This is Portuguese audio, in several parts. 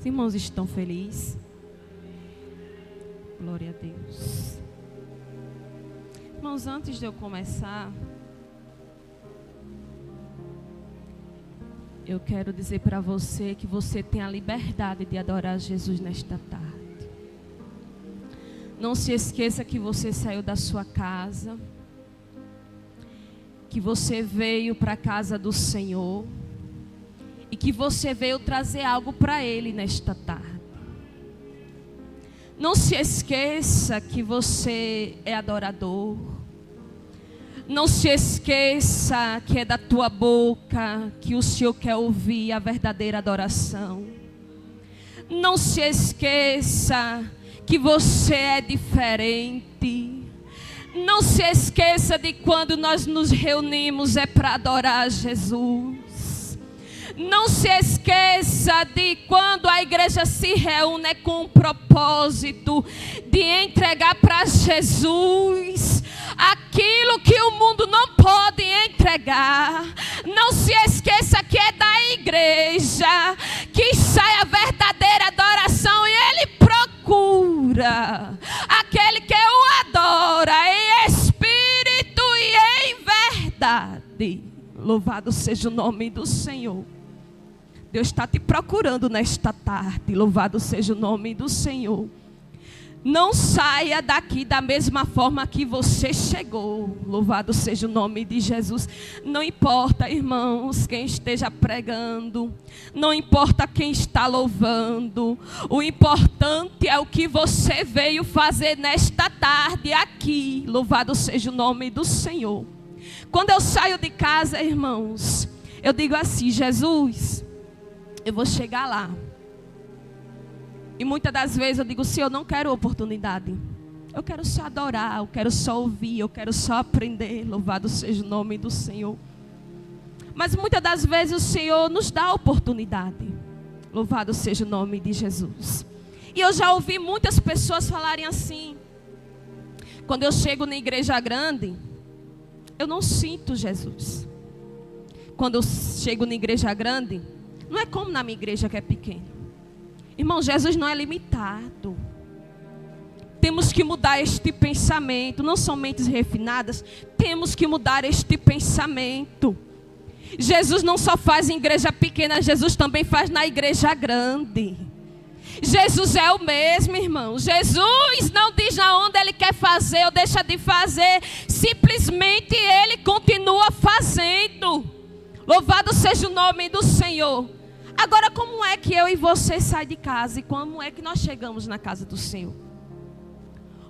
irmãos estão felizes? Glória a Deus. Irmãos, antes de eu começar, eu quero dizer para você que você tem a liberdade de adorar Jesus nesta tarde. Não se esqueça que você saiu da sua casa, que você veio para a casa do Senhor e que você veio trazer algo para Ele nesta tarde. Não se esqueça que você é adorador. Não se esqueça que é da tua boca que o Senhor quer ouvir a verdadeira adoração. Não se esqueça que você é diferente. Não se esqueça de quando nós nos reunimos é para adorar Jesus. Não se esqueça de quando a igreja se reúne com o propósito de entregar para Jesus aquilo que o mundo não pode entregar. Não se esqueça que é da igreja que sai a verdadeira adoração, e Ele procura aquele que o adora em espírito e em verdade. Louvado seja o nome do Senhor. Deus está te procurando nesta tarde. Louvado seja o nome do Senhor. Não saia daqui da mesma forma que você chegou. Louvado seja o nome de Jesus. Não importa, irmãos, quem esteja pregando. Não importa quem está louvando. O importante é o que você veio fazer nesta tarde aqui. Louvado seja o nome do Senhor. Quando eu saio de casa, irmãos, eu digo assim: Jesus, eu vou chegar lá. E muitas das vezes eu digo: Senhor, eu não quero oportunidade. Eu quero só adorar, eu quero só ouvir, eu quero só aprender. Louvado seja o nome do Senhor. Mas muitas das vezes o Senhor nos dá a oportunidade. Louvado seja o nome de Jesus. E eu já ouvi muitas pessoas falarem assim: quando eu chego na igreja grande, eu não sinto Jesus. Quando eu chego na igreja grande, não é como na minha igreja que é pequena. Irmão, Jesus não é limitado. Temos que mudar este pensamento. Não são mentes refinadas. Temos que mudar este pensamento. Jesus não só faz em igreja pequena, Jesus também faz na igreja grande. Jesus é o mesmo, irmão. Jesus não diz aonde Ele quer fazer ou deixa de fazer. Simplesmente Ele continua fazendo. Louvado seja o nome do Senhor. Agora, como é que eu e você saímos de casa e como é que nós chegamos na casa do Senhor?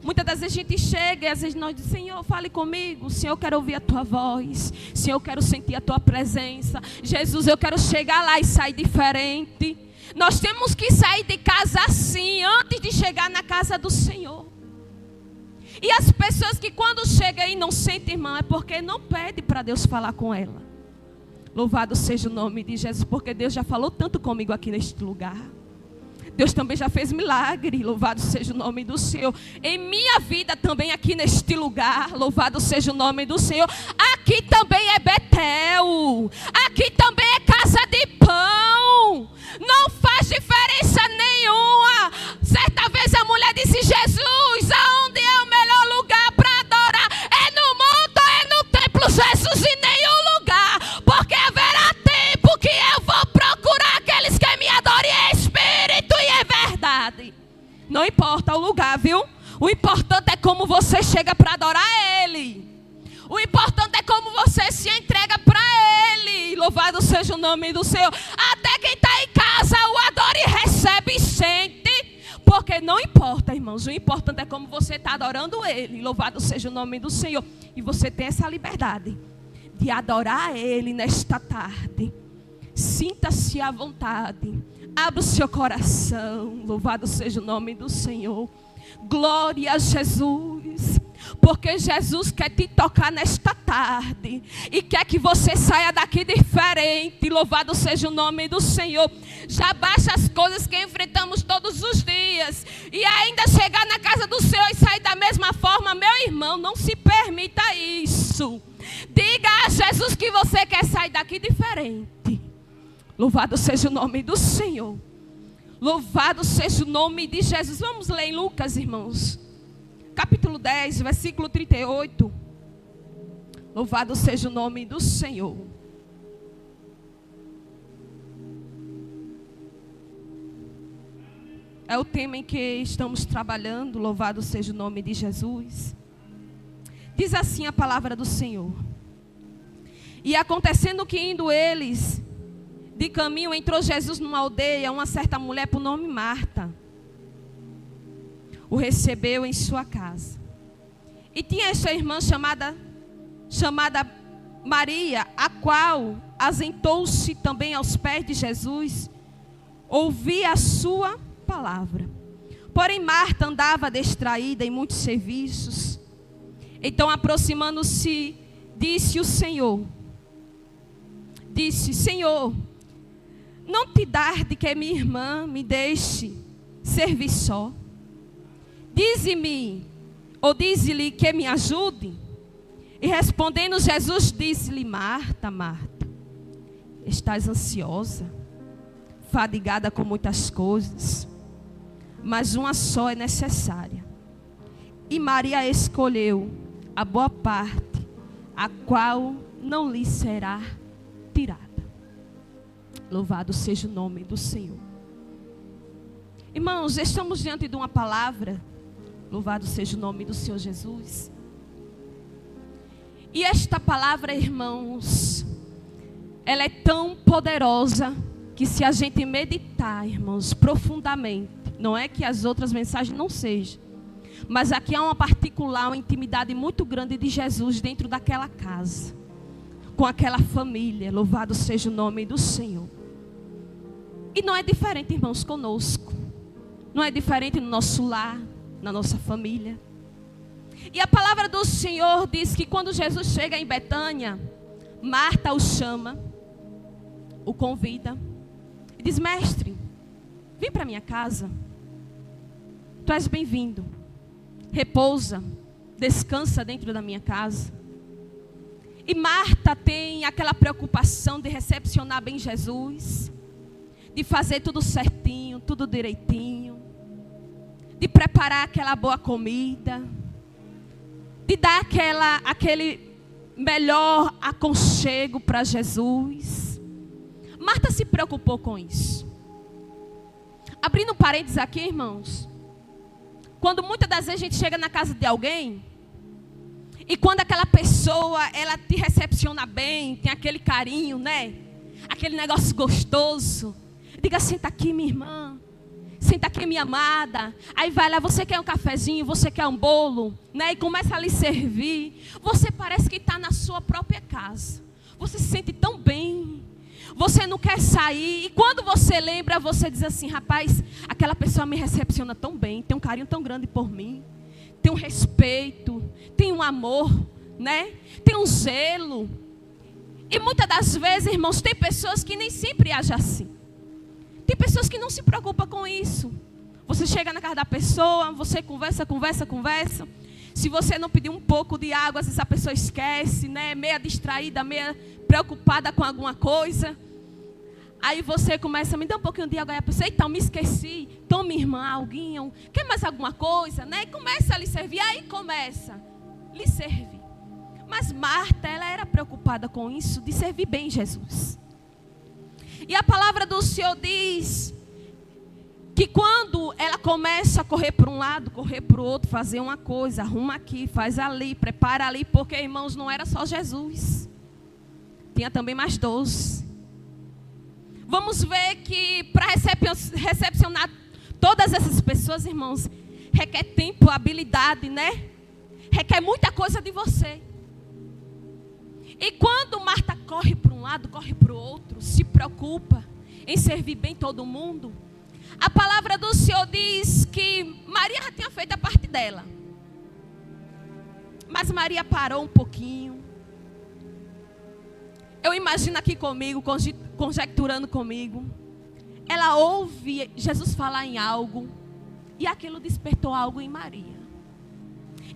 Muitas das vezes a gente chega e às vezes nós dizemos: Senhor, fale comigo. Senhor, eu quero ouvir a Tua voz. Senhor, eu quero sentir a Tua presença. Jesus, eu quero chegar lá e sair diferente. Nós temos que sair de casa assim, antes de chegar na casa do Senhor. E as pessoas que quando chegam e não sentem, irmão, é porque não pede para Deus falar com ela. Louvado seja o nome de Jesus, porque Deus já falou tanto comigo aqui neste lugar. Deus também já fez milagre. Louvado seja o nome do Senhor. Em minha vida também aqui neste lugar. Louvado seja o nome do Senhor. Aqui também é Betel. Aqui também é casa de pão. Não faz diferença nenhuma. Certa vez a mulher disse: Jesus, aonde é o melhor lugar para adorar? É no monte ou é no templo? Jesus, em nenhum lugar. Porque haverá tempo que eu vou procurar aqueles que me adorem em espírito e em verdade. Não importa o lugar, viu? O importante é como você chega para adorar Ele. O importante é como você se entrega para Ele. Louvado seja o nome do Senhor. Até quem está em casa o adora e recebe e sente. Porque não importa, irmãos. O importante é como você está adorando Ele. Louvado seja o nome do Senhor. E você tem essa liberdade de adorar Ele nesta tarde. Sinta-se à vontade. Abra o seu coração. Louvado seja o nome do Senhor. Glória a Jesus. Porque Jesus quer te tocar nesta tarde. E quer que você saia daqui diferente. Louvado seja o nome do Senhor. Já baixa as coisas que enfrentamos todos os dias. E ainda chegar na casa do Senhor e sair da mesma forma. Meu irmão, não se permita isso. Diga a Jesus que você quer sair daqui diferente. Louvado seja o nome do Senhor. Louvado seja o nome de Jesus. Vamos ler em Lucas, irmãos. Capítulo 10, versículo 38. Louvado seja o nome do Senhor. É o tema em que estamos trabalhando. Louvado seja o nome de Jesus. Diz assim a palavra do Senhor. E acontecendo que indo eles de caminho, entrou Jesus numa aldeia, uma certa mulher por nome Marta o recebeu em sua casa. E tinha esta irmã chamada Maria, a qual assentou-se também aos pés de Jesus, ouvia a sua palavra. Porém Marta andava distraída em muitos serviços. Então, aproximando-se, disse o Senhor, Senhor, não te dar de que minha irmã me deixe servir só? Dize-me, ou dize-lhe que me ajude. E respondendo Jesus, disse-lhe: Marta, Marta, estás ansiosa, fadigada com muitas coisas, mas uma só é necessária. E Maria escolheu a boa parte, a qual não lhe será tirada. Louvado seja o nome do Senhor. Irmãos, estamos diante de uma palavra. Louvado seja o nome do Senhor Jesus. E esta palavra, irmãos, ela é tão poderosa que se a gente meditar, irmãos, profundamente, não é que as outras mensagens não sejam, mas aqui há uma particular, uma intimidade muito grande de Jesus dentro daquela casa, com aquela família. Louvado seja o nome do Senhor. E não é diferente, irmãos, conosco. Não é diferente no nosso lar, na nossa família. E a palavra do Senhor diz que quando Jesus chega em Betânia, Marta o chama, o convida e diz: Mestre, vem para minha casa. Tu és bem-vindo. Repousa, descansa dentro da minha casa. E Marta tem aquela preocupação de recepcionar bem Jesus, de fazer tudo certinho, tudo direitinho, de preparar aquela boa comida, de dar aquele melhor aconchego para Jesus. Marta se preocupou com isso. Abrindo parênteses aqui, irmãos, quando muitas das vezes a gente chega na casa de alguém, e quando aquela pessoa, ela te recepciona bem, tem aquele carinho, né? Aquele negócio gostoso. Diga: senta aqui, minha irmã. Senta aqui, minha amada. Aí vai lá, você quer um cafezinho, você quer um bolo, né? E começa a lhe servir. Você parece que está na sua própria casa. Você se sente tão bem. Você não quer sair. E quando você lembra, você diz assim: rapaz, aquela pessoa me recepciona tão bem, tem um carinho tão grande por mim, tem um respeito, tem um amor, né? Tem um zelo. E muitas das vezes, irmãos, tem pessoas que nem sempre agem assim. Tem pessoas que não se preocupam com isso. Você chega na casa da pessoa, você conversa. Se você não pedir um pouco de água, às vezes a pessoa esquece, né? Meia distraída, meia preocupada com alguma coisa. Aí você começa: me dá um pouquinho de água. Aí a pessoa: então, me esqueci. Então, minha irmã, alguém quer mais alguma coisa, né? E começa a lhe servir. Aí começa a lhe servir. Mas Marta, ela era preocupada com isso, de servir bem Jesus. E a palavra do Senhor diz que quando ela começa a correr para um lado, correr para o outro, fazer uma coisa, arruma aqui, faz ali, prepara ali, porque, irmãos, não era só Jesus. Tinha também mais 12. Vamos ver que para recepcionar todas essas pessoas, irmãos, requer tempo, habilidade, né? Requer muita coisa de você. E quando Marta corre para um lado, corre para o outro, se preocupa em servir bem todo mundo, a palavra do Senhor diz que Maria já tinha feito a parte dela. Mas Maria parou um pouquinho. Eu imagino aqui comigo, conjecturando comigo. Ela ouve Jesus falar em algo, e aquilo despertou algo em Maria.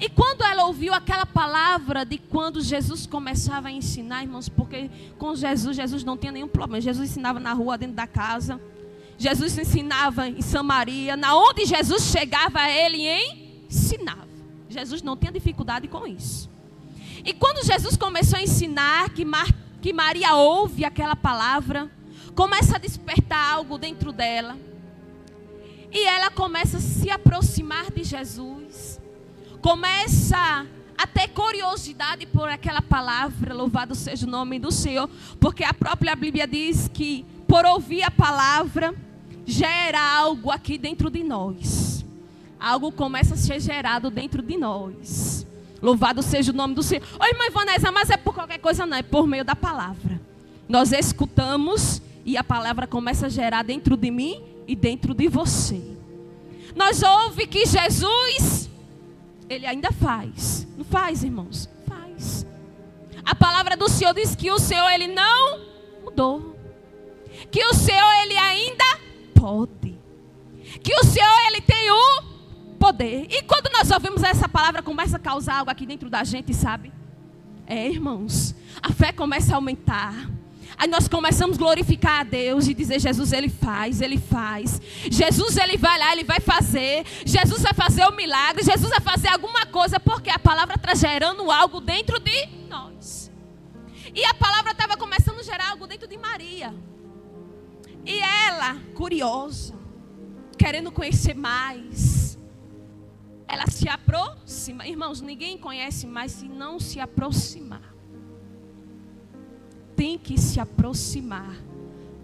E quando ela ouviu aquela palavra de quando Jesus começava a ensinar, irmãos, porque com Jesus não tinha nenhum problema. Jesus ensinava na rua, dentro da casa. Jesus ensinava em Samaria. Na onde Jesus chegava, ele ensinava. Jesus não tinha dificuldade com isso. E quando Jesus começou a ensinar, que Maria ouve aquela palavra, começa a despertar algo dentro dela. E ela começa a se aproximar de Jesus. Começa a ter curiosidade por aquela palavra. Louvado seja o nome do Senhor. Porque a própria Bíblia diz que por ouvir a palavra, gera algo aqui dentro de nós. Algo começa a ser gerado dentro de nós. Louvado seja o nome do Senhor. Oi, irmã Ivanesa, mas é por qualquer coisa não, é por meio da palavra. Nós escutamos e a palavra começa a gerar dentro de mim e dentro de você. Nós ouvimos que Jesus, ele ainda faz. Não faz, irmãos? Faz. A palavra do Senhor diz que o Senhor, ele não mudou. Que o Senhor, ele ainda pode. Que o Senhor, ele tem o poder. E quando nós ouvimos essa palavra, começa a causar algo aqui dentro da gente, sabe? Irmãos, a fé começa a aumentar. Aí nós começamos a glorificar a Deus e dizer: Jesus, ele faz, ele faz. Jesus, ele vai lá, ele vai fazer. Jesus vai fazer o milagre. Jesus vai fazer alguma coisa, porque a palavra está gerando algo dentro de nós. E a palavra estava começando a gerar algo dentro de Maria. E ela, curiosa, querendo conhecer mais, ela se aproxima. Irmãos, ninguém conhece mais se não se aproximar. Tem que se aproximar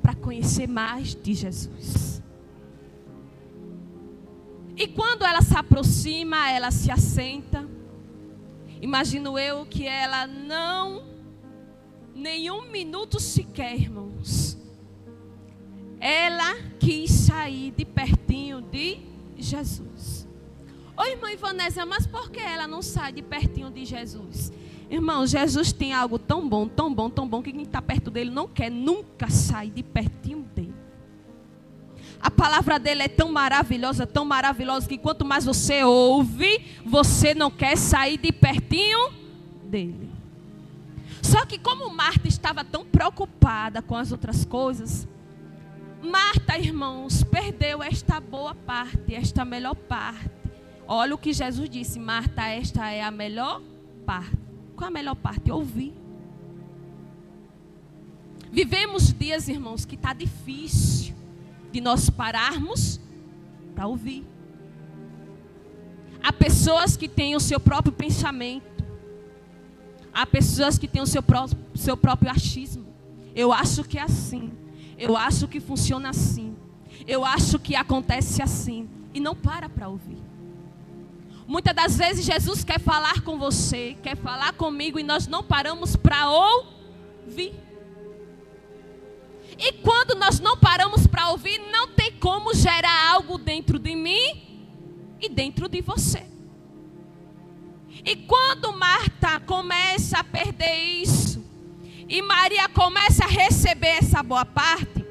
para conhecer mais de Jesus. E quando ela se aproxima, ela se assenta. Imagino eu que ela não, nenhum minuto sequer, irmãos, ela quis sair de pertinho de Jesus. Oi, irmã Ivanesa, mas por que ela não sai de pertinho de Jesus? Irmão, Jesus tem algo tão bom, tão bom, tão bom, que quem está perto dele não quer nunca sair de pertinho dele. A palavra dele é tão maravilhosa, que quanto mais você ouve, você não quer sair de pertinho dele. Só que como Marta estava tão preocupada com as outras coisas, Marta, irmãos, perdeu esta boa parte, esta melhor parte. Olha o que Jesus disse: Marta, esta é a melhor parte. Qual a melhor parte? Ouvir. Vivemos dias, irmãos, que está difícil de nós pararmos para ouvir. Há pessoas que têm o seu próprio pensamento. Há pessoas que têm o seu próprio achismo. Eu acho que é assim. Eu acho que funciona assim. Eu acho que acontece assim. E não para ouvir. Muitas das vezes Jesus quer falar com você, quer falar comigo, e nós não paramos para ouvir. E quando nós não paramos para ouvir, não tem como gerar algo dentro de mim e dentro de você. E quando Marta começa a perder isso, e Maria começa a receber essa boa parte,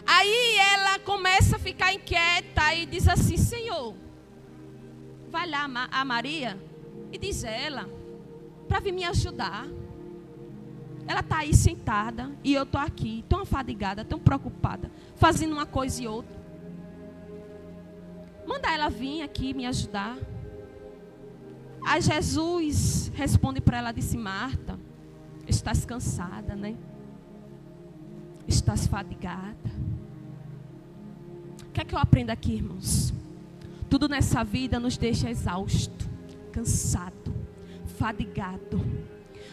aí ela começa a ficar inquieta e diz assim: Senhor, vai lá a Maria e diz a ela para vir me ajudar. Ela está aí sentada e eu estou aqui, tão afadigada, tão preocupada, fazendo uma coisa e outra. Manda ela vir aqui me ajudar. Aí Jesus responde para ela, disse: Marta, estás cansada, né? Estás fadigada. O que é que eu aprendo aqui, irmãos? Tudo nessa vida nos deixa exausto, cansado, fadigado.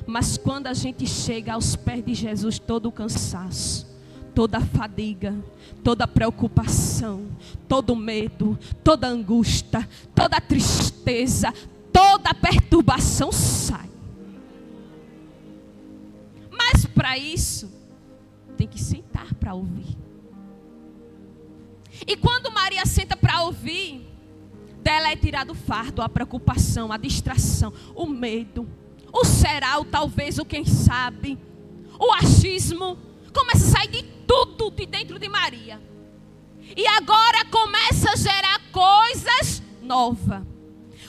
Mas quando a gente chega aos pés de Jesus, todo o cansaço, toda a fadiga, toda a preocupação, todo o medo, toda a angústia, toda a tristeza, toda a perturbação sai. Mas para isso, tem que sentar para ouvir. E quando Maria senta para ouvir, dela é tirado o fardo, a preocupação, a distração, o medo, o será, o talvez, o quem sabe, o achismo. Começa a sair de tudo de dentro de Maria. E agora começa a gerar coisas novas.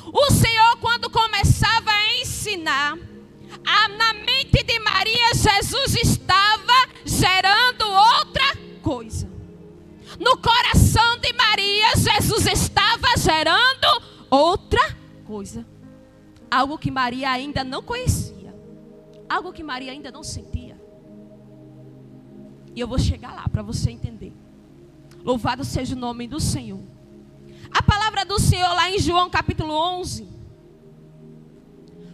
O Senhor, quando começava a ensinar, na mente de Maria, Jesus estava gerando outra coisa. Jesus estava gerando outra coisa. Algo que Maria ainda não conhecia. Algo que Maria ainda não sentia. E eu vou chegar lá para você entender. Louvado seja o nome do Senhor. A palavra do Senhor lá em João capítulo 11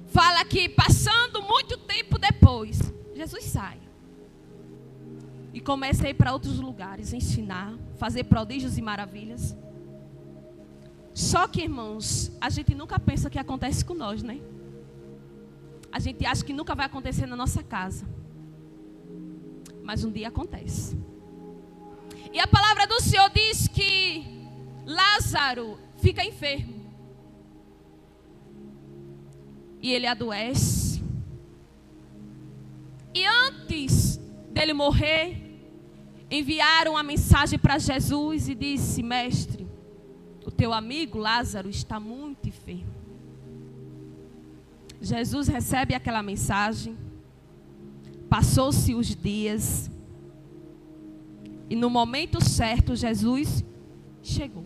fala que passando muito tempo depois, Jesus sai e começa a ir para outros lugares, ensinar, fazer prodígios e maravilhas. Só que, irmãos, a gente nunca pensa que acontece com nós, né? A gente acha que nunca vai acontecer na nossa casa. Mas um dia acontece. E a palavra do Senhor diz que Lázaro fica enfermo. E ele adoece. E antes dele morrer, enviaram uma mensagem para Jesus e disse: mestre, o teu amigo Lázaro está muito enfermo. Jesus recebe aquela mensagem. Passou-se os dias. E no momento certo, Jesus chegou.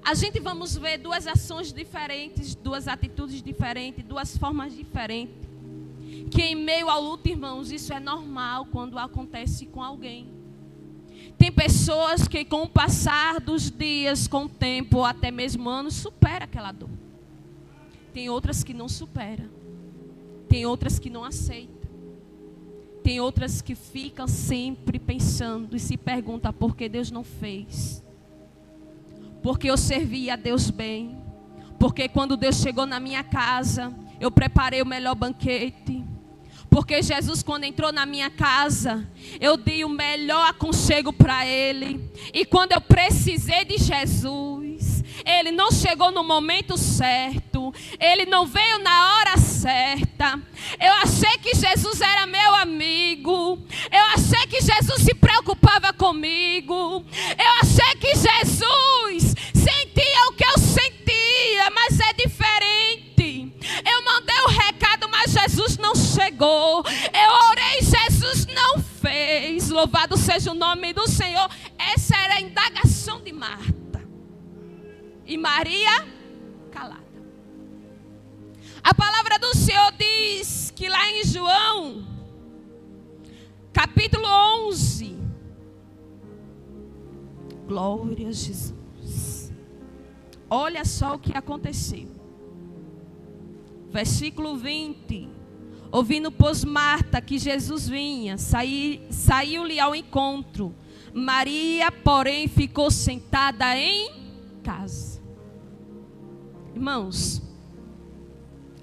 A gente vamos ver duas ações diferentes, duas atitudes diferentes, duas formas diferentes. Que em meio à luta, irmãos, isso é normal quando acontece com alguém. Tem pessoas que com o passar dos dias, com o tempo, ou até mesmo anos, supera aquela dor. Tem outras que não superam. Tem outras que não aceitam. Tem outras que ficam sempre pensando e se perguntam por que Deus não fez. Porque eu servi a Deus bem. Porque quando Deus chegou na minha casa, eu preparei o melhor banquete. Porque Jesus, quando entrou na minha casa, eu dei o melhor aconchego para Ele. E quando eu precisei de Jesus, Ele não chegou no momento certo. Ele não veio na hora certa. Eu achei que Jesus era meu amigo. Eu achei que Jesus se preocupava comigo. Eu achei que Jesus sentia o que eu sentia, mas é diferente. Eu mandei o recado, mas Jesus não chegou. Eu orei, Jesus não fez. Louvado seja o nome do Senhor. Essa era a indagação de Marta. E Maria, calada. A palavra do Senhor diz que lá em João, capítulo 11. Glória a Jesus. Olha só o que aconteceu. Versículo 20. Ouvindo, pois, Marta que Jesus vinha, saiu-lhe ao encontro. Maria, porém, ficou sentada em casa. Irmãos,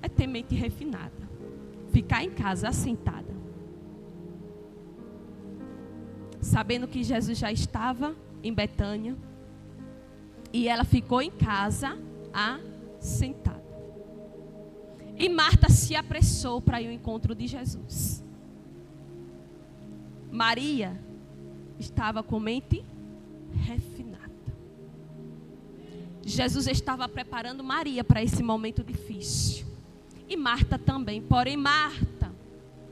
é ter mente refinada. Ficar em casa assentada. Sabendo que Jesus já estava em Betânia. E ela ficou em casa assentada. E Marta se apressou para ir ao encontro de Jesus. Maria estava com mente refinada. Jesus estava preparando Maria para esse momento difícil. E Marta também. Porém, Marta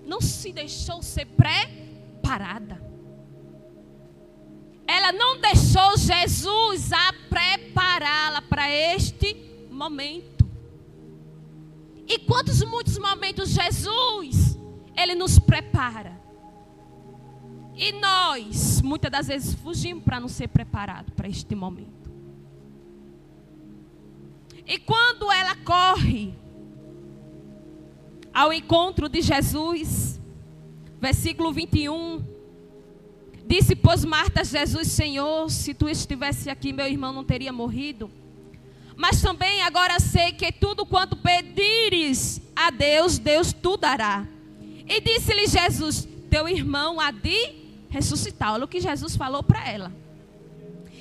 não se deixou ser preparada. Ela não deixou Jesus a prepará-la para este momento. E muitos momentos Jesus, Ele nos prepara. E nós, muitas das vezes, fugimos para não ser preparados para este momento. E quando ela corre ao encontro de Jesus, versículo 21, disse, pois Marta a Jesus, Senhor, se tu estivesse aqui, meu irmão não teria morrido. Mas também agora sei que tudo quanto pedires a Deus, Deus tu dará. E disse-lhe Jesus, teu irmão há de ressuscitar. Olha o que Jesus falou para ela.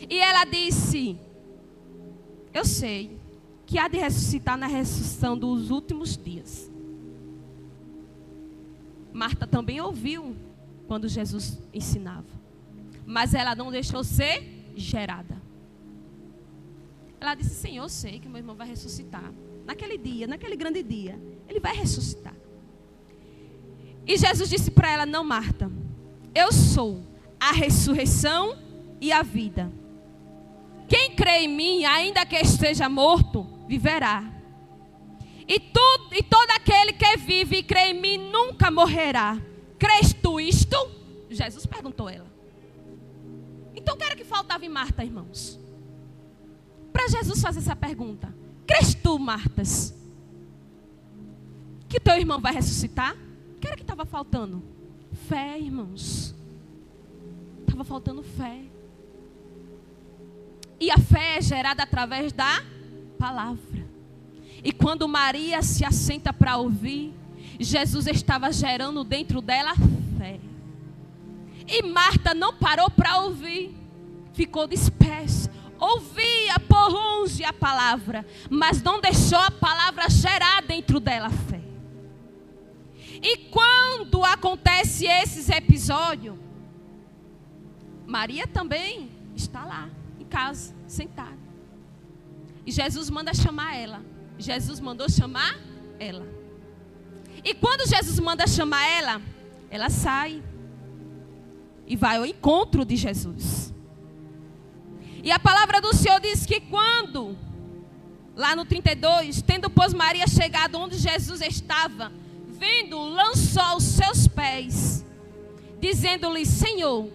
E ela disse, eu sei que há de ressuscitar na ressurreição dos últimos dias. Marta também ouviu quando Jesus ensinava. Mas ela não deixou ser gerada. Ela disse, Senhor, eu sei que meu irmão vai ressuscitar. Naquele dia, naquele grande dia, ele vai ressuscitar. E Jesus disse para ela, não, Marta, eu sou a ressurreição e a vida. Quem crê em mim, ainda que esteja morto, viverá. E todo aquele que vive e crê em mim nunca morrerá. Crês tu isto? Jesus perguntou a ela. Então o que era que faltava em Marta, irmãos? Para Jesus fazer essa pergunta. Crês tu, Martas, que teu irmão vai ressuscitar? O que era que estava faltando? Fé, irmãos. Estava faltando fé. E a fé é gerada através da palavra. E quando Maria se assenta para ouvir, Jesus estava gerando dentro dela fé. E Marta não parou para ouvir. Ficou dispersa. Ouvia por longe a palavra, mas não deixou a palavra gerar dentro dela fé. E quando acontece esses episódios, Maria também está lá, em casa, sentada. E Jesus manda chamar ela. Jesus mandou chamar ela. E quando Jesus manda chamar ela, ela sai e vai ao encontro de Jesus. E a palavra do Senhor diz que quando, lá no 32, tendo pois Maria chegado onde Jesus estava, vendo, lançou aos seus pés, dizendo-lhe: Senhor,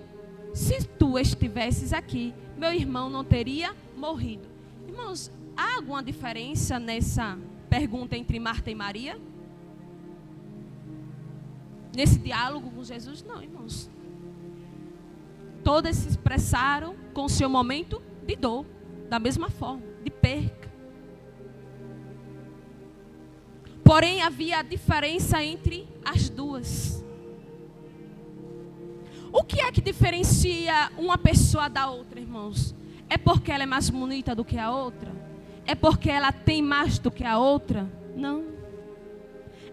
se tu estivesses aqui, meu irmão não teria morrido. Irmãos, há alguma diferença nessa pergunta entre Marta e Maria? Nesse diálogo com Jesus? Não, irmãos. Todas se expressaram com o seu momento de dor, da mesma forma, de perca. Porém, havia diferença entre as duas. O que é que diferencia uma pessoa da outra, irmãos? É porque ela é mais bonita do que a outra? É porque ela tem mais do que a outra? Não.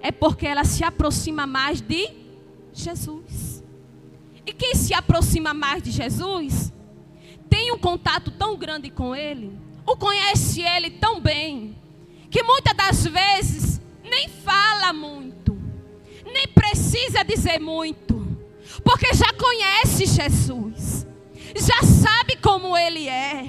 É porque ela se aproxima mais de Jesus. E quem se aproxima mais de Jesus, tem um contato tão grande com Ele, ou conhece Ele tão bem, que muitas das vezes nem fala muito, nem precisa dizer muito, porque já conhece Jesus, já sabe como Ele é,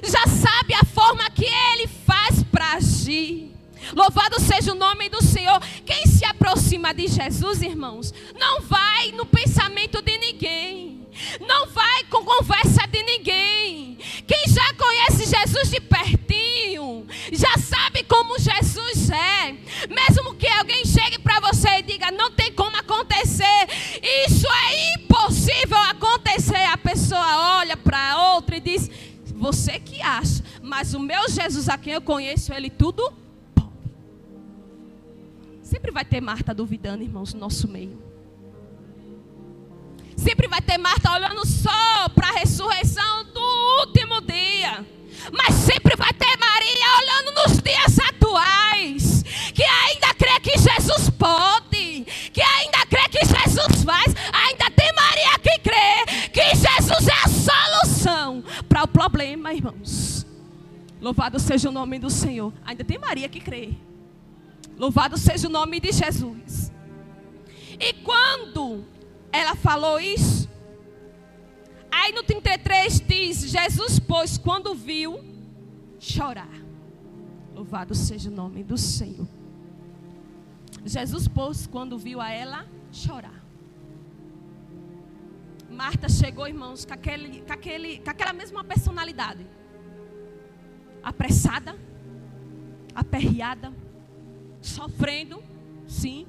já sabe a forma que Ele faz para agir. Louvado seja o nome do Senhor. Quem se aproxima de Jesus, irmãos, não vai no pensamento de ninguém, não vai com conversa de ninguém. Quem já conhece Jesus de pertinho, já sabe como Jesus é. Mesmo que alguém chegue para você e diga: não tem como acontecer, isso é impossível acontecer, a pessoa olha para outra e diz: você que acha, mas o meu Jesus, a quem eu conheço, Ele tudo. Sempre vai ter Marta duvidando, irmãos, no nosso meio. Sempre vai ter Marta olhando só para a ressurreição do último dia. Mas sempre vai ter Maria olhando nos dias atuais, que ainda crê que Jesus pode, que ainda crê que Jesus faz. Ainda tem Maria que crê que Jesus é a solução para o problema, irmãos. Louvado seja o nome do Senhor. Ainda tem Maria que crê. Louvado seja o nome de Jesus. E quando ela falou isso, aí no 33 diz: Jesus, pois, quando viu, chorar. Louvado seja o nome do Senhor. Jesus, pois, quando viu a ela chorar. Marta chegou, irmãos, com aquela mesma personalidade. Apressada, aperreada, sofrendo, sim.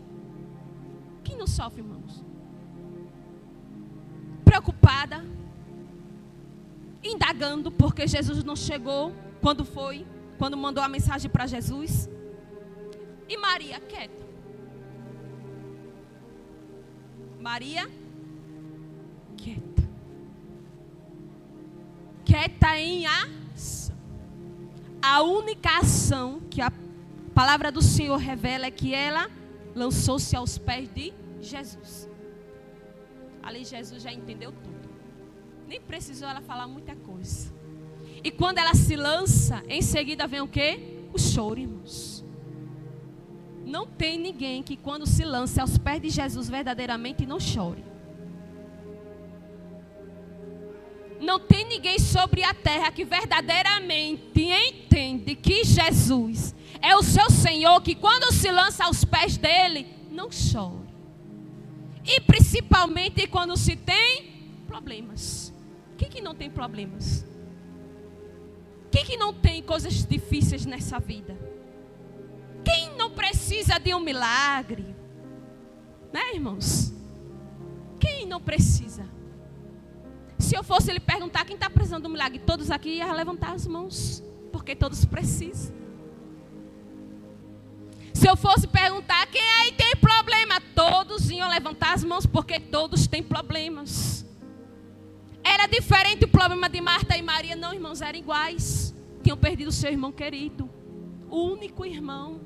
Quem não sofre, irmãos? Preocupada, indagando, porque Jesus não chegou quando mandou a mensagem para Jesus. E Maria, quieta. Maria, quieta. Quieta em ação. A única ação que a palavra do Senhor revela é que ela lançou-se aos pés de Jesus. Ali Jesus já entendeu tudo. Nem precisou ela falar muita coisa. E quando ela se lança, em seguida vem o quê? O choro, irmãos. Não tem ninguém que quando se lance aos pés de Jesus verdadeiramente não chore. Não tem ninguém sobre a terra que verdadeiramente entende que Jesus é o seu Senhor, que quando se lança aos pés dele, não chora. E principalmente quando se tem problemas. Quem que não tem problemas? Quem que não tem coisas difíceis nessa vida? Quem não precisa de um milagre? Né, irmãos? Quem não precisa? Se eu fosse lhe perguntar quem está precisando de um milagre, todos aqui iam levantar as mãos, porque todos precisam. Se eu fosse perguntar quem aí tem problema, todos iam levantar as mãos, porque todos têm problemas. Era diferente o problema de Marta e Maria? Não, irmãos, eram iguais. Tinham perdido seu irmão querido, o único irmão.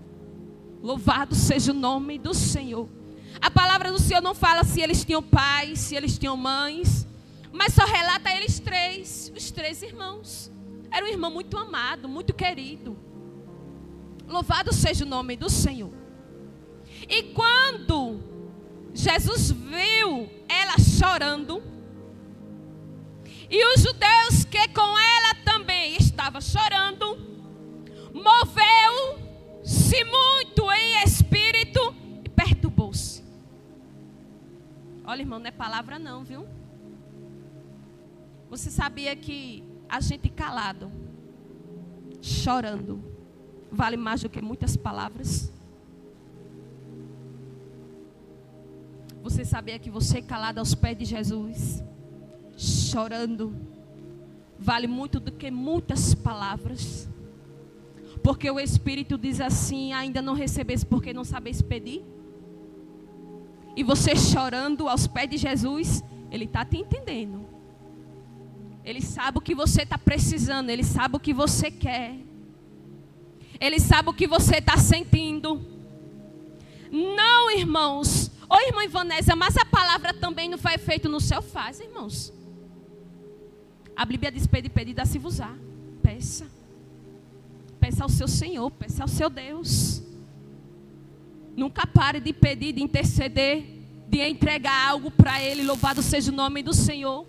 Louvado seja o nome do Senhor. A palavra do Senhor não fala se eles tinham pais, se eles tinham mães, mas só relata eles três, os três irmãos. Era um irmão muito amado, muito querido. Louvado seja o nome do Senhor. E quando Jesus viu ela chorando, e os judeus que com ela também estavam chorando, moveu-se muito em espírito e perturbou-se. Olha, irmão, não é palavra não, viu? Você sabia que a gente calado, chorando, vale mais do que muitas palavras? Você sabia que você calado aos pés de Jesus, chorando, vale muito do que muitas palavras? Porque o Espírito diz assim: ainda não recebeste porque não sabeis pedir? E você chorando aos pés de Jesus, Ele está te entendendo. Ele sabe o que você está precisando, Ele sabe o que você quer. Ele sabe o que você está sentindo. Não, irmãos. Ô, irmã Ivanésia, mas a palavra também não faz efeito no céu? Faz, irmãos. A Bíblia diz: pede, pede, dá-se-vos-á. Peça. Peça ao seu Senhor, peça ao seu Deus. Nunca pare de pedir, de interceder, de entregar algo para Ele. Louvado seja o nome do Senhor.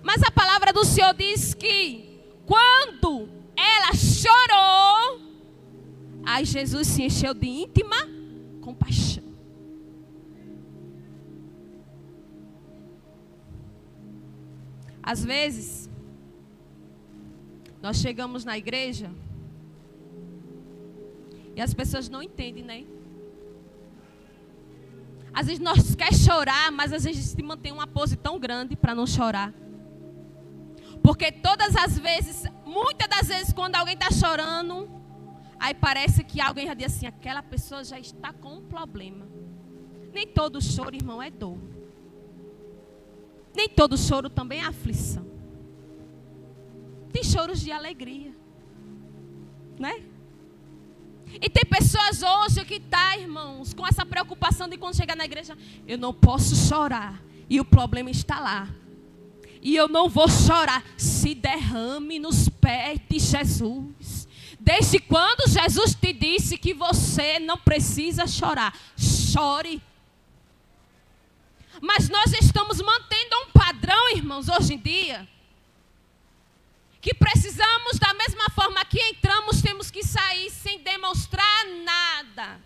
Mas a palavra do Senhor diz que quando ela chorou, aí Jesus se encheu de íntima compaixão. Às vezes, nós chegamos na igreja e as pessoas não entendem, né? Às vezes nós queremos chorar, mas às vezes se mantém uma pose tão grande para não chorar. Porque todas as vezes, muitas das vezes, quando alguém está chorando, aí parece que alguém já diz assim: aquela pessoa já está com um problema. Nem todo choro, irmão, é dor. Nem todo choro também é aflição. Tem choros de alegria, né? E tem pessoas hoje que estão, irmãos, com essa preocupação de quando chegar na igreja: eu não posso chorar, e o problema está lá. E eu não vou chorar. Se derrame nos pés de Jesus. Desde quando Jesus te disse que você não precisa chorar? Chore. Mas nós estamos mantendo um padrão, irmãos, hoje em dia, que precisamos, da mesma forma que entramos, temos que sair sem demonstrar nada.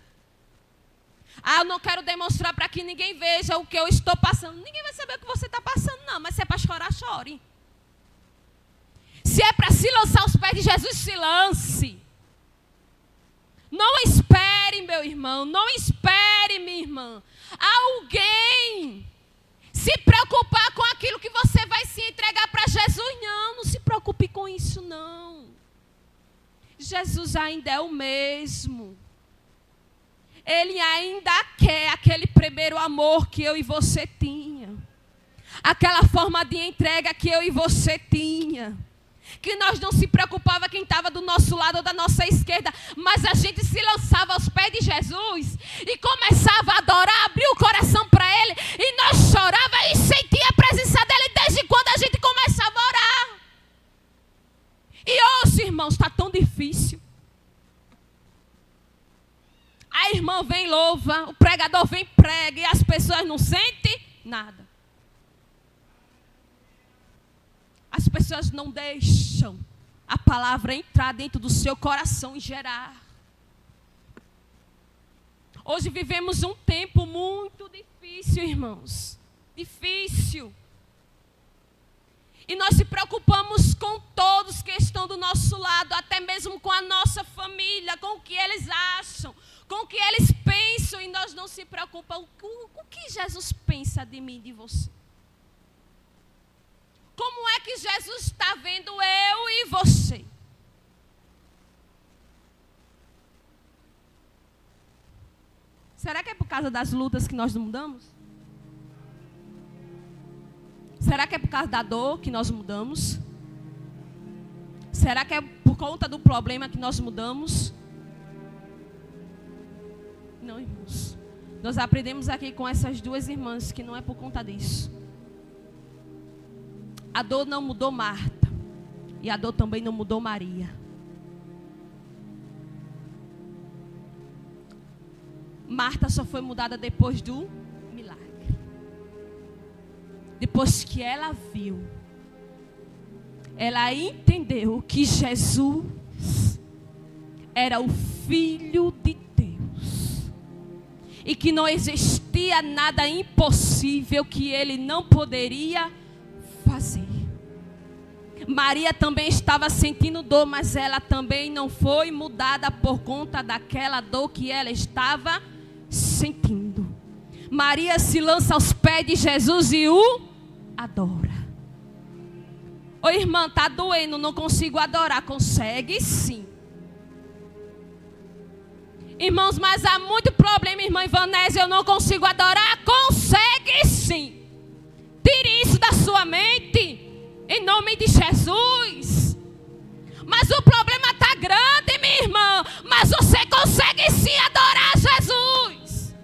Ah, eu não quero demonstrar para que ninguém veja o que eu estou passando. Ninguém vai saber o que você está passando, não. Mas se é para chorar, chore. Se é para se lançar aos pés de Jesus, se lance. Não espere, meu irmão. Não espere, minha irmã. Alguém se preocupar com aquilo que você vai se entregar para Jesus. Não, não se preocupe com isso, não. Jesus ainda é o mesmo. Ele ainda quer aquele primeiro amor que eu e você tinha. Aquela forma de entrega que eu e você tinha. Que nós não se preocupava quem estava do nosso lado ou da nossa esquerda. Mas a gente se lançava aos pés de Jesus. E começava a adorar, abrir o coração para Ele. E nós chorava e sentia a presença dEle desde quando a gente começava a orar. E hoje, irmãos, está tão difícil. A irmã vem louva, o pregador vem prega e as pessoas não sentem nada. As pessoas não deixam a palavra entrar dentro do seu coração e gerar. Hoje vivemos um tempo muito difícil, irmãos. Difícil. E nós se preocupamos com todos que estão do nosso lado, até mesmo com a nossa família, com o que eles acham, com o que eles pensam, e nós não se preocupamos com o que Jesus pensa de mim e de você. Como é que Jesus está vendo eu e você? Será que é por causa das lutas que nós não mudamos? Será que é por causa da dor que nós mudamos? Será que é por conta do problema que nós mudamos? Não, irmãos. Nós aprendemos aqui com essas duas irmãs que não é por conta disso. A dor não mudou Marta. E a dor também não mudou Maria. Marta só foi mudada depois do milagre. Depois que ela viu, ela entendeu que Jesus era o Filho de Deus. E que não existia nada impossível que ele não poderia fazer. Maria também estava sentindo dor, mas ela também não foi mudada por conta daquela dor que ela estava sentindo. Maria se lança aos pés de Jesus e o adora. Ô irmã, está doendo, não consigo adorar. Consegue sim. Irmãos, mas há muito problema, irmã Ivanésia, eu não consigo adorar. Consegue sim. Tire isso da sua mente, em nome de Jesus. Mas o problema está grande, minha irmã. Mas você consegue sim adorar Jesus.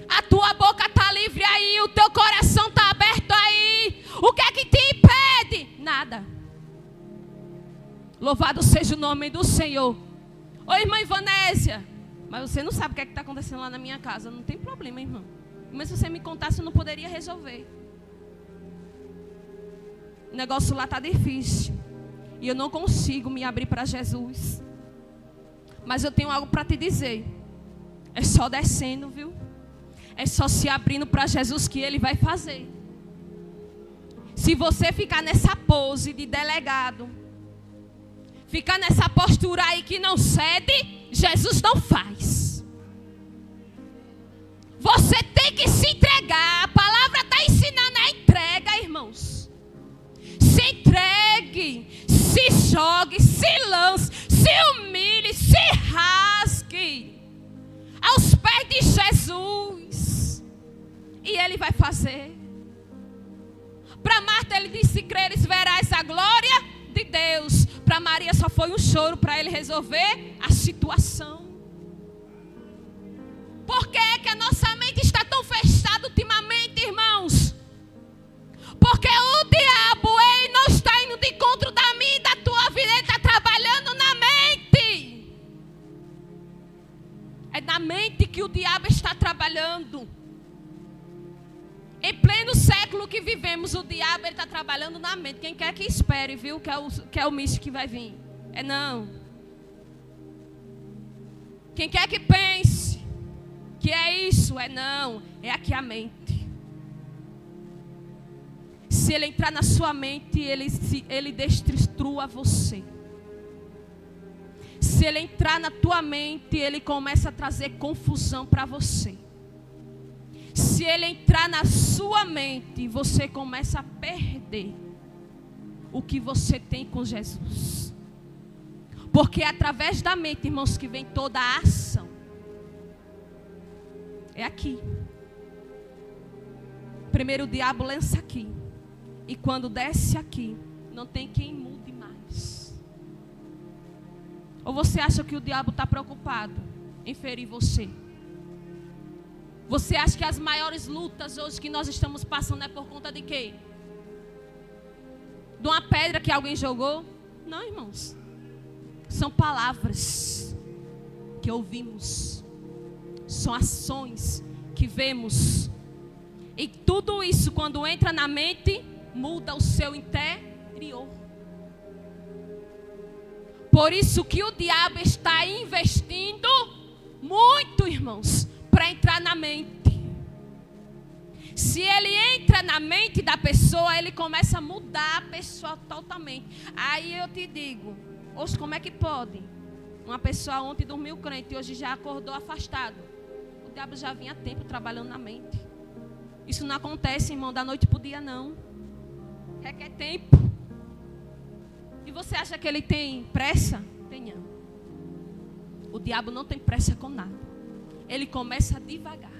A tua boca está livre aí, o teu coração está aberto aí. O que é que te impede? Nada. Louvado seja o nome do Senhor. Ô irmã Ivanésia, mas você não sabe o que é que está acontecendo lá na minha casa. Não tem problema, irmã. Mas se você me contasse, eu não poderia resolver. O negócio lá está difícil. E eu não consigo me abrir para Jesus. Mas eu tenho algo para te dizer. É só descendo, viu? É só se abrindo para Jesus que Ele vai fazer. Se você ficar nessa pose de delegado, ficar nessa postura aí que não cede, Jesus não faz. Você tem que se entregar. A palavra está ensinando a entrega, irmãos. Se entregue, se jogue, se lance, se humilhe, se rasgue aos pés de Jesus. E Ele vai fazer. Para Marta ele disse: se creres verás a glória de Deus. Para Maria só foi um choro para ele resolver a situação. Por que é que a nossa mente está tão fechada ultimamente, irmãos? Porque o diabo, ele não está indo de encontro da minha e da tua vida. Ele está trabalhando na mente. É na mente que o diabo está trabalhando. Em pleno século que vivemos, o diabo está trabalhando na mente. Quem quer que espere, viu? Que é o místico que vai vir. É não. Quem quer que pense que é isso, é não. É aqui a mente. Se ele entrar na sua mente, ele destrua você. Se ele entrar na tua mente, ele começa a trazer confusão para você. Se ele entrar na sua mente, você começa a perder o que você tem com Jesus. Porque é através da mente, irmãos, que vem toda a ação. É aqui. Primeiro o diabo lança aqui. E quando desce aqui, não tem quem mude mais. Ou você acha que o diabo está preocupado em ferir você? Você acha que as maiores lutas hoje que nós estamos passando é por conta de quê? De uma pedra que alguém jogou? Não, irmãos. São palavras que ouvimos. São ações que vemos. E tudo isso, quando entra na mente, muda o seu interior. Por isso que o diabo está investindo muito, irmãos, para entrar na mente. Se ele entra na mente da pessoa, ele começa a mudar a pessoa totalmente. Aí eu te digo, hoje como é que pode? Uma pessoa ontem dormiu crente e hoje já acordou afastado. O diabo já vinha há tempo trabalhando na mente. Isso não acontece, irmão, da noite para o dia, não. Requer tempo. E você acha que ele tem pressa? Tenha. O diabo não tem pressa com nada. Ele começa devagar.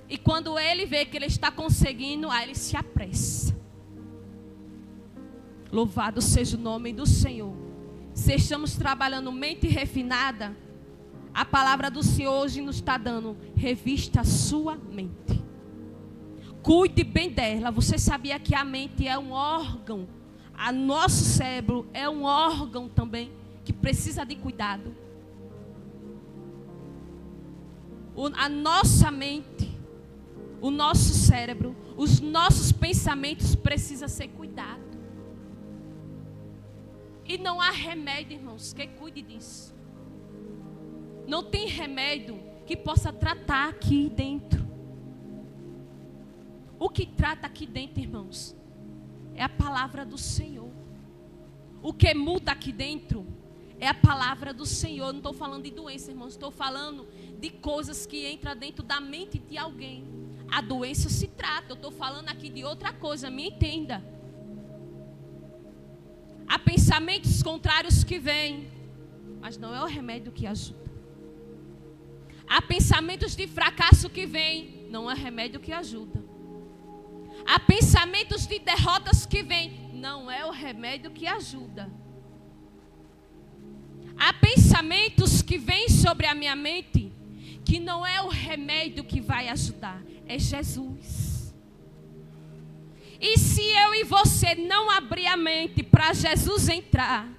E quando ele vê que ele está conseguindo, aí ele se apressa. Louvado seja o nome do Senhor. Se estamos trabalhando mente refinada, a palavra do Senhor hoje nos está dando: revista a sua mente. Cuide bem dela. Você sabia que a mente é um órgão? O nosso cérebro é um órgão também que precisa de cuidado. A nossa mente, o nosso cérebro, os nossos pensamentos precisam ser cuidados. E não há remédio, irmãos, que cuide disso. Não tem remédio que possa tratar aqui dentro. O que trata aqui dentro, irmãos, é a palavra do Senhor. O que muda aqui dentro é a palavra do Senhor. Eu não estou falando de doença, irmãos. Estou falando de coisas que entram dentro da mente de alguém. A doença se trata. Eu estou falando aqui de outra coisa. Me entenda. Há pensamentos contrários que vêm, mas não é o remédio que ajuda. Há pensamentos de fracasso que vêm, não é remédio que ajuda. Há pensamentos de derrotas que vêm, não é o remédio que ajuda. Há pensamentos que vêm sobre a minha mente, que não é o remédio que vai ajudar, é Jesus. E se eu e você não abrir a mente para Jesus entrar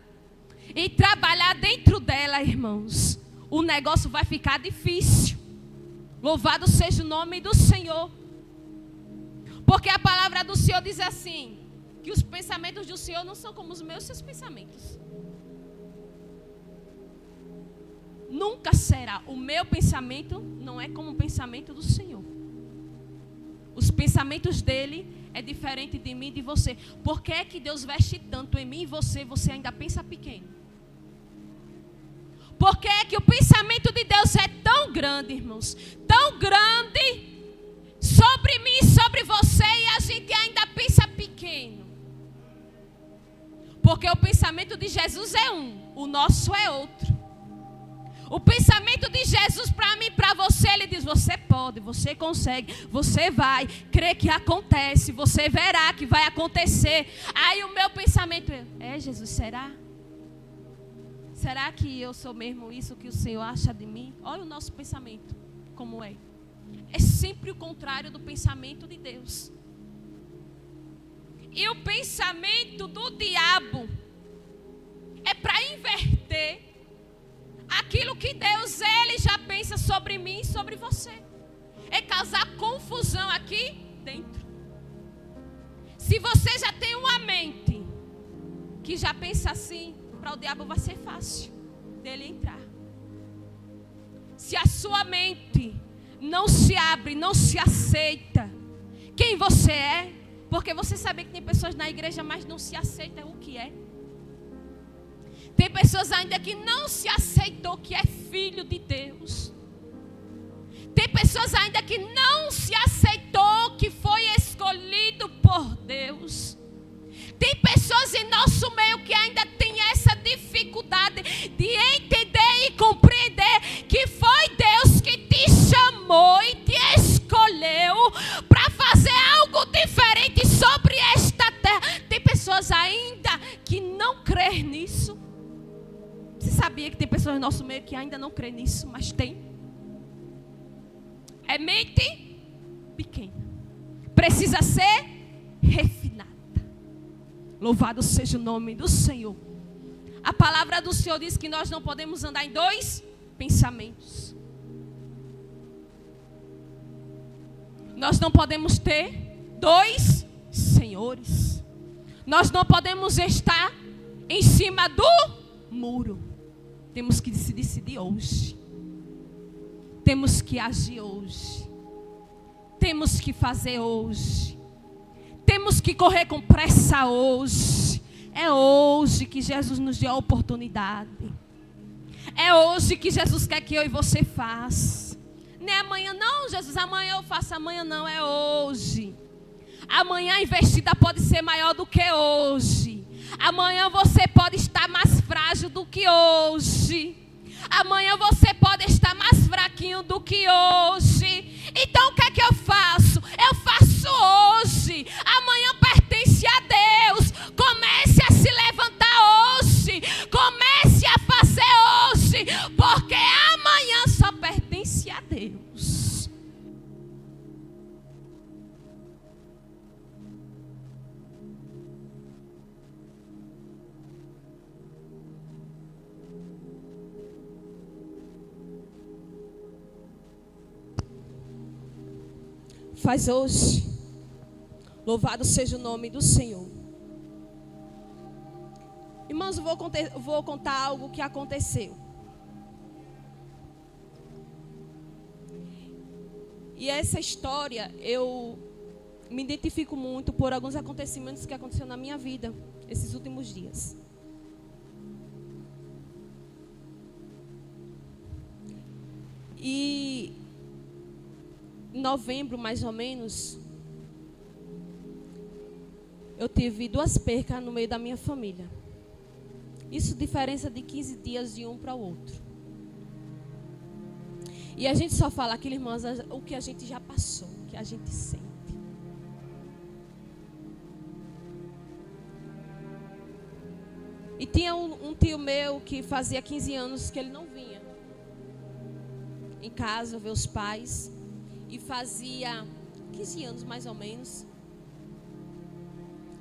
e trabalhar dentro dela, irmãos, o negócio vai ficar difícil. Louvado seja o nome do Senhor. Porque a palavra do Senhor diz assim, que os pensamentos do Senhor não são como os meus seus pensamentos. Nunca será. O meu pensamento não é como o pensamento do Senhor. Os pensamentos dele é diferente de mim e de você. Por que é que Deus veste tanto em mim e você ainda pensa pequeno? Por que é que o pensamento de Deus é tão grande, irmãos? Tão grande sobre mim e sobre você e a gente ainda pensa pequeno. Porque o pensamento de Jesus é um, o nosso é outro. O pensamento de Jesus para mim e para você, ele diz: você pode, você consegue, você vai, crê que acontece, você verá que vai acontecer. Aí o meu pensamento é: Jesus, será? Será que eu sou mesmo isso que o Senhor acha de mim? Olha o nosso pensamento, como é. É sempre o contrário do pensamento de Deus. E o pensamento do diabo é para inverter aquilo que Deus, ele já pensa sobre mim e sobre você. É causar confusão aqui dentro. Se você já tem uma mente que já pensa assim, para o diabo vai ser fácil dele entrar. Se a sua mente não se abre, não se aceita quem você é, porque você sabe que tem pessoas na igreja, mas não se aceitam o que é. Tem pessoas ainda que não se aceitou que é filho de Deus. Tem pessoas ainda que não se aceitou que foi escolhido por Deus. Tem pessoas em nosso meio que ainda tem essa dificuldade de entender e compreender que foi Deus que te chamou e te escolheu para fazer algo diferente sobre esta terra. Tem pessoas ainda que não creem nisso. Você sabia que tem pessoas no nosso meio que ainda não creem nisso, mas tem? É mente pequena. Precisa ser refinada. Louvado seja o nome do Senhor. A palavra do Senhor diz que nós não podemos andar em dois pensamentos. Nós não podemos ter dois senhores. Nós não podemos estar em cima do muro. Temos que se decidir hoje. Temos que agir hoje. Temos que fazer hoje. Temos que correr com pressa hoje. É hoje que Jesus nos deu a oportunidade. É hoje que Jesus quer que eu e você faça. Não é amanhã não, Jesus, amanhã eu faço, amanhã não, é hoje. Amanhã a investida pode ser maior do que hoje. Amanhã você pode estar mais frágil do que hoje. Amanhã você pode estar mais fraquinho do que hoje. Então o que é que eu faço? Eu faço hoje. Amanhã pertence a Deus. Comece a se levantar hoje. Comece a fazer hoje. Porque amanhã só pertence a Deus. Faz hoje. Louvado seja o nome do Senhor. Irmãos, eu vou contar algo que aconteceu. E essa história eu me identifico muito por alguns acontecimentos que aconteceram na minha vida esses últimos dias. E em novembro, mais ou menos, eu tive 2 percas no meio da minha família. Isso diferença de 15 dias de um para o outro. E a gente só fala aquilo, irmãos, o que a gente já passou, o que a gente sente. E tinha um tio meu que fazia 15 anos que ele não vinha em casa ver os pais. E fazia 15 anos mais ou menos.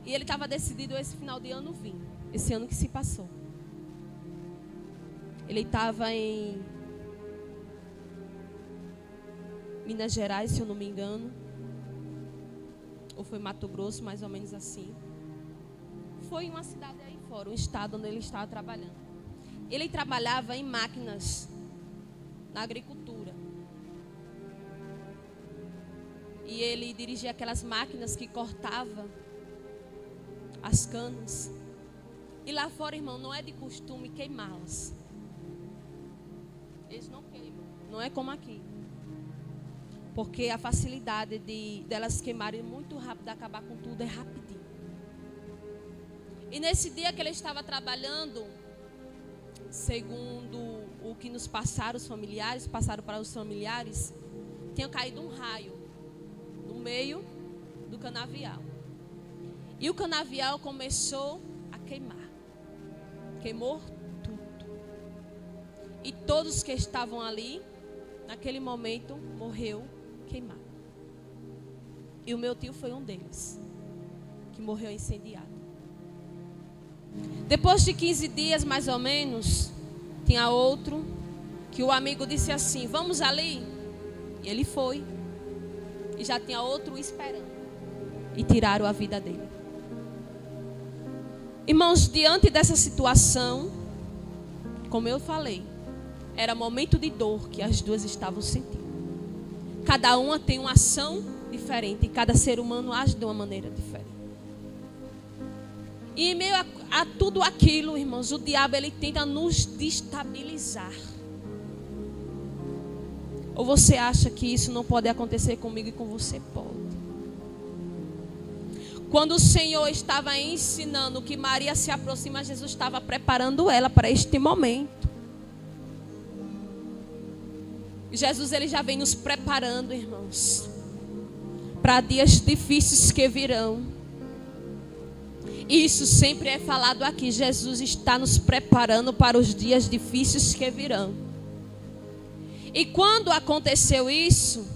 E ele estava decidido esse final de ano vir. Esse ano que se passou. Ele estava em Minas Gerais, se eu não me engano. Ou foi Mato Grosso, mais ou menos assim. Foi em uma cidade aí fora, um estado onde ele estava trabalhando. Ele trabalhava em máquinas, na agricultura. E ele dirigia aquelas máquinas que cortavam as canas. E lá fora, irmão, não é de costume queimá-las. Eles não queimam, não é como aqui. Porque a facilidade delas queimarem muito rápido, acabar com tudo, é rapidinho. E nesse dia que ele estava trabalhando, segundo o que nos passaram os familiares, passaram para os familiares, tinha caído um raio no meio do canavial. E o canavial começou a queimar. Queimou tudo. E todos que estavam ali, naquele momento, morreu queimado. E o meu tio foi um deles, que morreu incendiado. Depois de 15 dias, mais ou menos, tinha outro, que o amigo disse assim, vamos ali? E ele foi. E já tinha outro esperando. E tiraram a vida dele. Irmãos, diante dessa situação, como eu falei, era momento de dor que as duas estavam sentindo. Cada uma tem uma ação diferente. E cada ser humano age de uma maneira diferente. E em meio a tudo aquilo, irmãos, o diabo ele tenta nos destabilizar. Ou você acha que isso não pode acontecer comigo e com você? Pode. Quando o Senhor estava ensinando que Maria se aproxima, Jesus estava preparando ela para este momento. Jesus ele já vem nos preparando, irmãos, para dias difíceis que virão. Isso sempre é falado aqui. Jesus está nos preparando para os dias difíceis que virão. E quando aconteceu isso,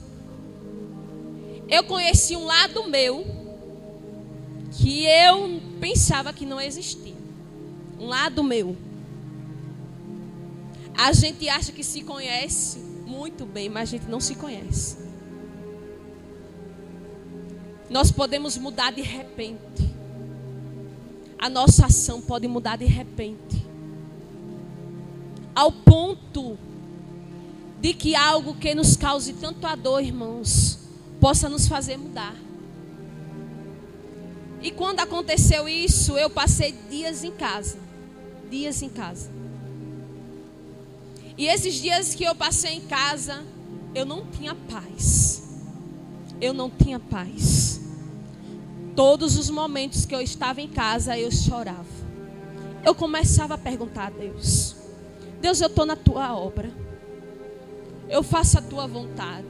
eu conheci um lado meu que eu pensava que não existia. Um lado meu. A gente acha que se conhece muito bem, mas a gente não se conhece. nós podemos mudar de repente. A nossa ação pode mudar de repente. Ao ponto de que algo que nos cause tanto a dor, irmãos, possa nos fazer mudar. E quando aconteceu isso, eu passei dias em casa. Dias em casa. E esses dias que eu passei em casa, eu não tinha paz. Eu não tinha paz. Todos os momentos que eu estava em casa, eu chorava. Eu começava a perguntar a Deus: Deus, eu estou na tua obra. Eu faço a tua vontade.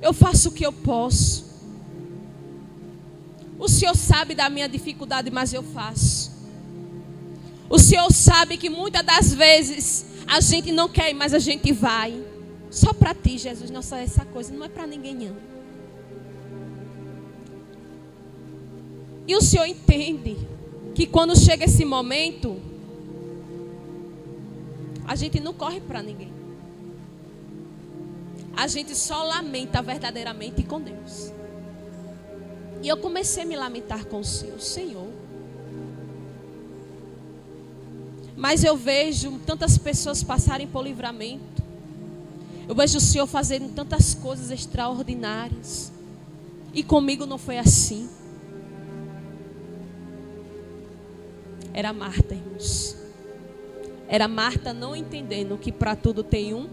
Eu faço o que eu posso. O Senhor sabe da minha dificuldade, mas eu faço. O Senhor sabe que muitas das vezes a gente não quer ir, mas a gente vai. Só para ti, Jesus. Nossa, essa coisa não é para ninguém não. E o Senhor entende que quando chega esse momento, a gente não corre para ninguém. A gente só lamenta verdadeiramente com Deus. E eu comecei a me lamentar com o Senhor. Mas eu vejo tantas pessoas passarem por livramento. Eu vejo o Senhor fazendo tantas coisas extraordinárias. E comigo não foi assim. Era Marta, irmãos. Era Marta não entendendo que para tudo tem um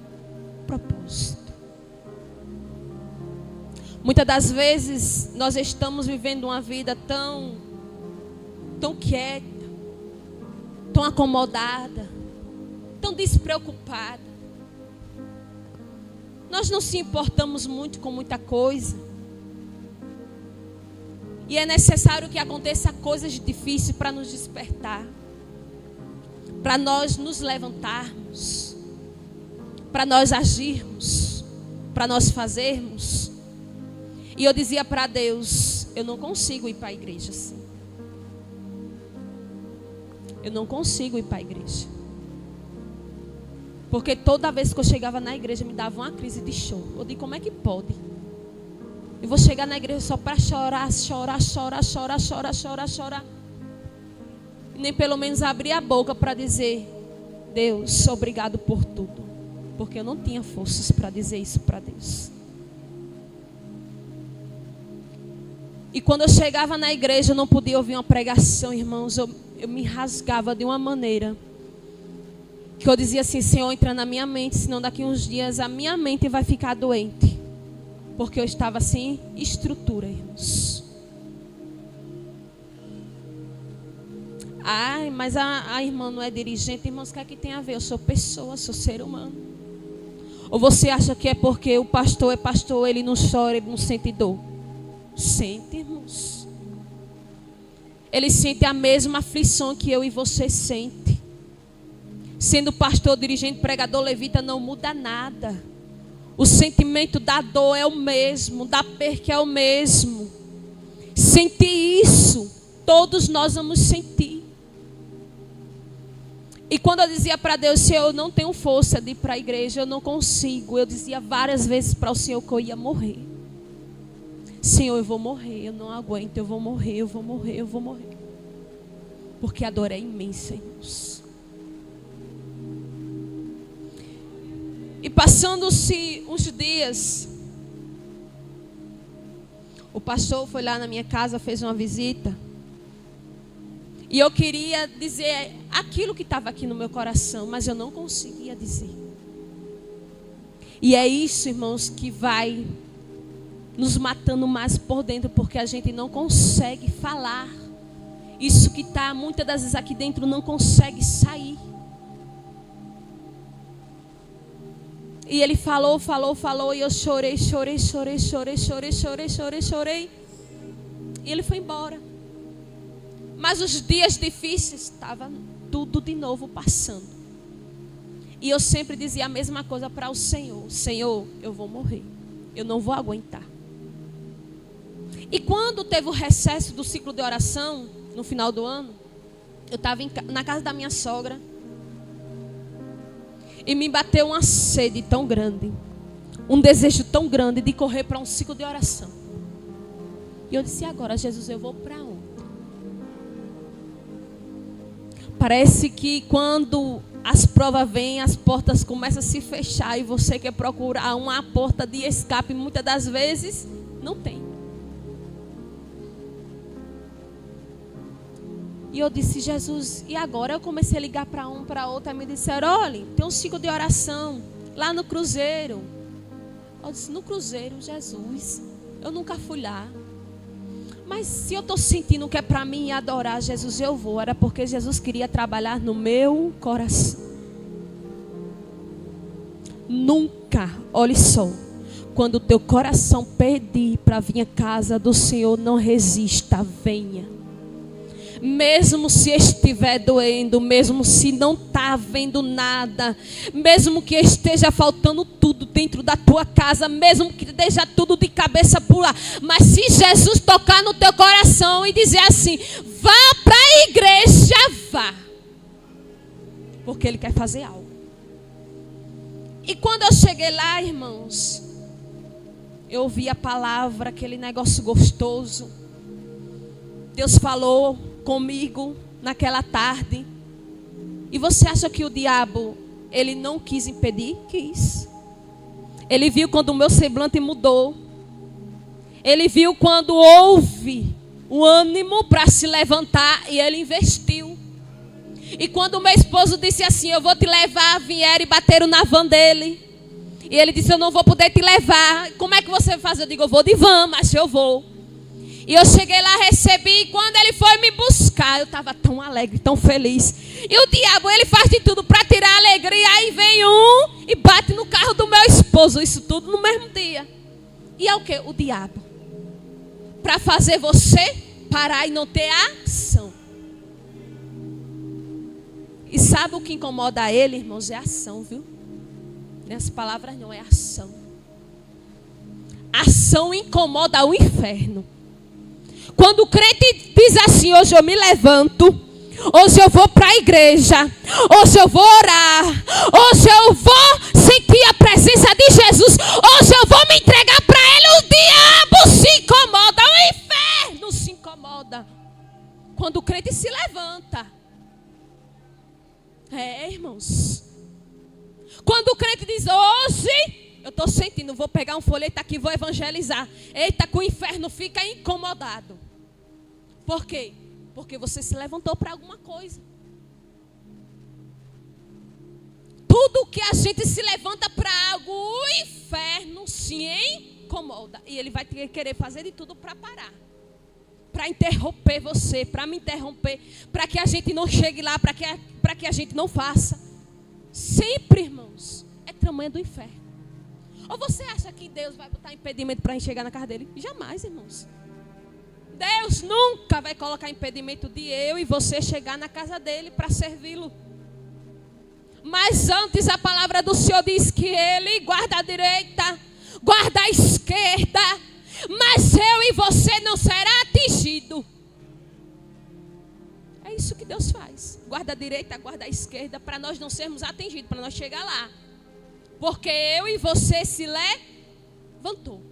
propósito. Muitas das vezes nós estamos vivendo uma vida tão quieta, tão acomodada, tão despreocupada. Nós não se importamos muito com muita coisa. E é necessário que aconteça coisas difíceis para nos despertar, para nós nos levantarmos, para nós agirmos, para nós fazermos. E eu dizia para Deus: eu não consigo ir para a igreja assim. Eu não consigo ir para a igreja. Porque toda vez que eu chegava na igreja me dava uma crise de choro. Eu digo: como é que pode? Eu vou chegar na igreja só para chorar. E nem pelo menos abrir a boca para dizer: Deus, obrigado por tudo. Porque eu não tinha forças para dizer isso para Deus. E quando eu chegava na igreja, eu não podia ouvir uma pregação, irmãos. Eu me rasgava de uma maneira que eu dizia assim: Senhor, entra na minha mente, senão daqui uns dias a minha mente vai ficar doente. Porque eu estava sem estrutura, irmãos. Ai, mas a irmã não é dirigente. Irmãos, o que é que tem a ver? Eu sou pessoa, sou ser humano. Ou você acha que é porque o pastor é pastor, ele não chora, ele não sente dor? Sente, irmãos. Ele sente a mesma aflição que eu e você sente. Sendo pastor, dirigente, pregador, levita, não muda nada. O sentimento da dor é o mesmo, da perca é o mesmo. Sentir isso, todos nós vamos sentir. E quando eu dizia para Deus: Senhor, eu não tenho força de ir para a igreja, eu não consigo. Eu dizia várias vezes para o Senhor que eu ia morrer. Senhor, eu vou morrer, eu não aguento, eu vou morrer, eu vou morrer, eu vou morrer. Porque a dor é imensa, irmãos. E passando-se uns dias, o pastor foi lá na minha casa, fez uma visita. E eu queria dizer aquilo que estava aqui no meu coração, mas eu não conseguia dizer. E é isso, irmãos, que vai nos matando mais por dentro, porque a gente não consegue falar. Isso que está muitas das vezes aqui dentro não consegue sair. E ele falou, e eu chorei. E ele foi embora. Mas os dias difíceis estavam tudo de novo passando. E eu sempre dizia a mesma coisa para o Senhor: Senhor, eu vou morrer, eu não vou aguentar. E quando teve o recesso do ciclo de oração, no final do ano, eu estava na casa da minha sogra. E me bateu uma sede tão grande, um desejo tão grande de correr para um ciclo de oração. E eu disse, agora, Jesus, eu vou para onde? Parece que quando as provas vêm, as portas começam a se fechar e você quer procurar uma porta de escape, muitas das vezes não tem. E eu disse, Jesus, e agora? Eu comecei a ligar para um, para outro, e me disseram, olha, tem um ciclo de oração lá no Cruzeiro. Eu disse, no Cruzeiro, Jesus, eu nunca fui lá. Mas se eu estou sentindo que é para mim adorar Jesus, eu vou. Era porque Jesus queria trabalhar no meu coração. Nunca, olhe só, quando o teu coração pedir para vir à casa do Senhor, não resista, venha. Mesmo se estiver doendo, mesmo se não está vendo nada, mesmo que esteja faltando tudo dentro da tua casa, mesmo que esteja tudo de cabeça por lá, mas se Jesus tocar no teu coração e dizer assim, vá para a igreja, vá, porque Ele quer fazer algo. E quando eu cheguei lá, irmãos, eu ouvi a palavra, aquele negócio gostoso. Deus falou comigo naquela tarde. E você acha que o diabo, ele não quis impedir? Quis. Ele viu quando o meu semblante mudou. Ele viu quando houve o ânimo para se levantar e ele investiu. E quando o meu esposo disse assim, eu vou te levar, vieram e bateram na van dele. E ele disse, eu não vou poder te levar. Como é que você vai fazer? Eu digo, eu vou de van, mas eu vou. E eu cheguei lá, recebi, e quando ele foi me buscar, eu estava tão alegre, tão feliz. E o diabo, ele faz de tudo para tirar a alegria. Aí vem um e bate no carro do meu esposo. Isso tudo no mesmo dia. E é o que? O diabo. Para fazer você parar e não ter ação. E sabe o que incomoda ele, irmãos? É ação, viu? Nessas palavras não, é ação. Ação incomoda o inferno. Quando o crente diz assim, hoje eu me levanto, hoje eu vou para a igreja, hoje eu vou orar, hoje eu vou sentir a presença de Jesus, hoje eu vou me entregar para Ele, o diabo se incomoda, o inferno se incomoda. Quando o crente se levanta. Irmãos. Quando o crente diz, hoje eu estou sentindo, vou pegar um folheto aqui, vou evangelizar. Eita, que o inferno fica incomodado. Por quê? Porque você se levantou para alguma coisa. Tudo que a gente se levanta para algo, o inferno se incomoda. E ele vai querer fazer de tudo para parar. Para interromper você, para me interromper. Para que a gente não chegue lá, para que a gente não faça. Sempre, irmãos, é tamanho do inferno. Ou você acha que Deus vai botar impedimento para a gente chegar na casa dele? Jamais, irmãos. Deus nunca vai colocar impedimento de eu e você chegar na casa dele para servi-lo. Mas antes a palavra do Senhor diz que Ele guarda a direita, guarda a esquerda, mas eu e você não será atingido. É isso que Deus faz. Guarda a direita, guarda a esquerda, para nós não sermos atingidos, para nós chegar lá. Porque eu e você se levantou.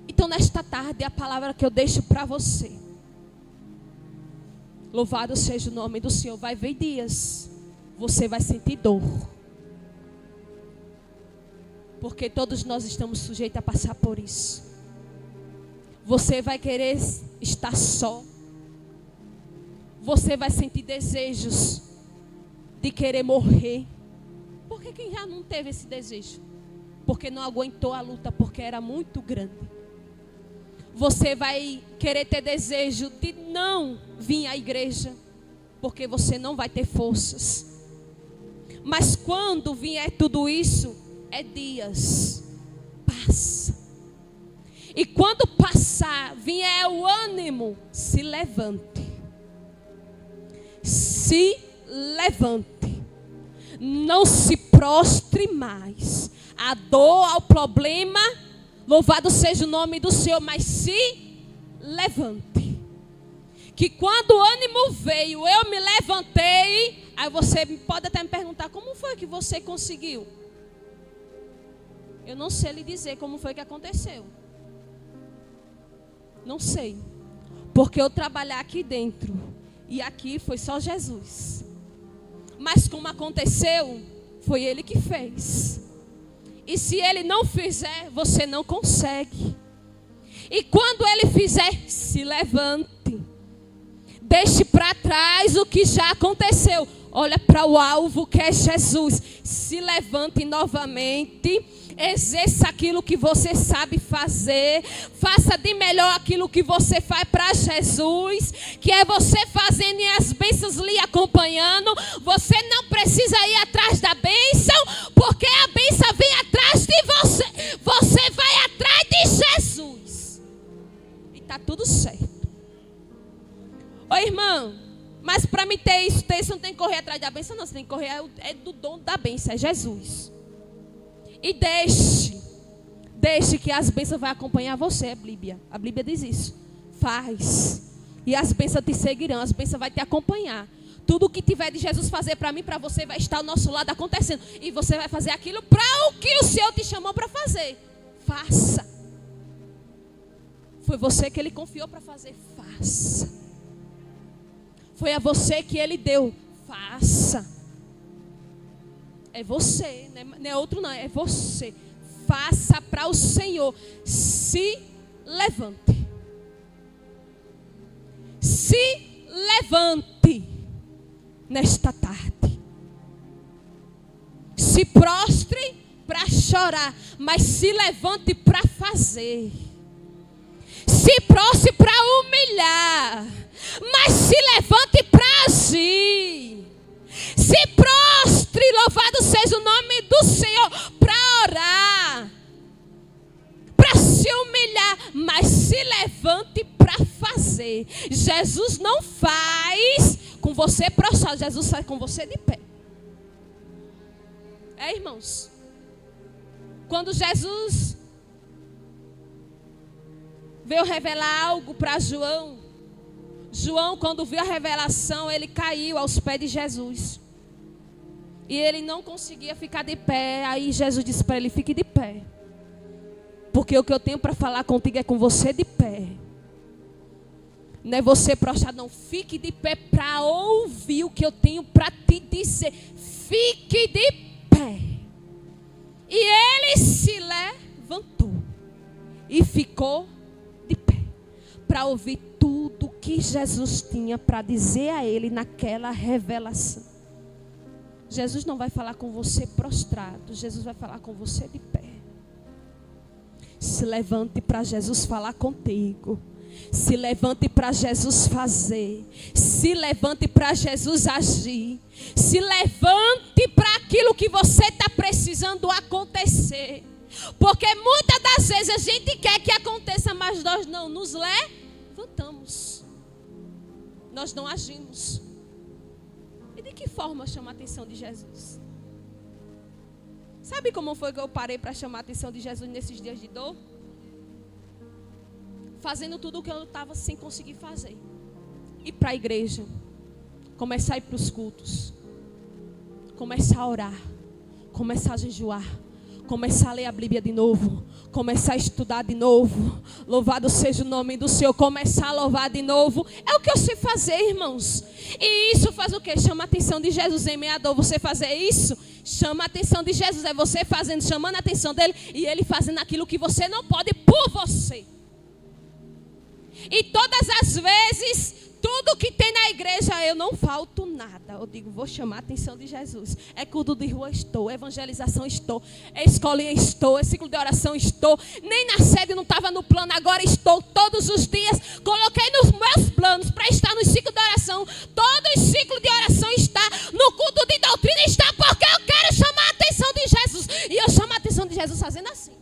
Então nesta tarde a palavra que eu deixo para você. Louvado seja o nome do Senhor. Vai ver dias. Você vai sentir dor. Porque todos nós estamos sujeitos a passar por isso. Você vai querer estar só. Você vai sentir desejos de querer morrer. Porque quem já não teve esse desejo? Porque não aguentou a luta, porque era muito grande. Você vai querer ter desejo de não vir à igreja, porque você não vai ter forças. Mas quando vier tudo isso, é dias. Passa. E quando passar, vier o ânimo, se levante. Se levante. Não se prostre mais. A dor, ao problema, louvado seja o nome do Senhor, mas se levante. Que quando o ânimo veio, eu me levantei. Aí você pode até me perguntar, como foi que você conseguiu? Eu não sei lhe dizer como foi que aconteceu. Não sei. Porque eu trabalhar aqui dentro e aqui foi só Jesus. Mas como aconteceu, foi Ele que fez. E se Ele não fizer, você não consegue. E quando Ele fizer, se levante. Deixe para trás o que já aconteceu. Olha para o alvo que é Jesus. Se levante novamente. Exerça aquilo que você sabe fazer. Faça de melhor aquilo que você faz para Jesus. Que é você fazendo e as bênçãos lhe acompanhando. Você não precisa ir atrás da bênção. Porque a bênção vem atrás de você. Você vai atrás de Jesus. E está tudo certo. Ô irmão, mas para me ter isso, você não tem que correr atrás da bênção, não. Você tem que correr do dono da bênção, é Jesus. E deixe que as bênçãos vão acompanhar você, é a Bíblia. A Bíblia diz isso. Faz. E as bênçãos te seguirão, as bênçãos vão te acompanhar. Tudo que tiver de Jesus fazer para mim, para você, vai estar ao nosso lado acontecendo. E você vai fazer aquilo para o que o Senhor te chamou para fazer. Faça. Foi você que Ele confiou para fazer. Faça. Foi a você que Ele deu. Faça. É você, não é outro não, é você. Faça para o Senhor. Se levante. Se levante nesta tarde. Se prostre para chorar, mas se levante para fazer. Se prostre para humilhar, mas se levante para agir. Se prostre, louvado seja o nome do Senhor, para orar, para se humilhar, mas se levante para fazer. Jesus não faz com você prostrado, Jesus faz com você de pé. É, irmãos? Quando Jesus veio revelar algo para João, quando viu a revelação, ele caiu aos pés de Jesus. E ele não conseguia ficar de pé. Aí Jesus disse para ele: fique de pé. Porque o que eu tenho para falar contigo é com você de pé. Não é você prostrado, não. Fique de pé para ouvir o que eu tenho para te dizer. Fique de pé. E ele se levantou e ficou de pé para ouvir tudo que Jesus tinha para dizer a ele naquela revelação. Jesus não vai falar com você prostrado, Jesus vai falar com você de pé. Se levante para Jesus falar contigo. Se levante para Jesus fazer. Se levante para Jesus agir. Se levante para aquilo que você está precisando acontecer. Porque muitas das vezes a gente quer que aconteça, mas nós não nos levantamos. Nós não agimos. E de que forma chama a atenção de Jesus? Sabe como foi que eu parei para chamar a atenção de Jesus nesses dias de dor? Fazendo tudo o que eu estava sem conseguir fazer. Ir para a igreja. Começar a ir para os cultos. Começar a orar. Começar a jejuar. Começar a ler a Bíblia de novo. Começar a estudar de novo. Louvado seja o nome do Senhor. Começar a louvar de novo. É o que eu sei fazer, irmãos. E isso faz o quê? Chama a atenção de Jesus em meia dor. Você fazer isso, chama a atenção de Jesus. É você fazendo, chamando a atenção dele. E ele fazendo aquilo que você não pode por você. E todas as vezes, tudo que tem na igreja, eu não falto nada. Eu digo, vou chamar a atenção de Jesus. É culto de rua, estou. Evangelização, estou. É escolinha, estou. É ciclo de oração, estou. Nem na sede não estava no plano, agora estou. Todos os dias, coloquei nos meus planos para estar no ciclo de oração. Todo o ciclo de oração está. No culto de doutrina está, porque eu quero chamar a atenção de Jesus. E eu chamo a atenção de Jesus fazendo assim.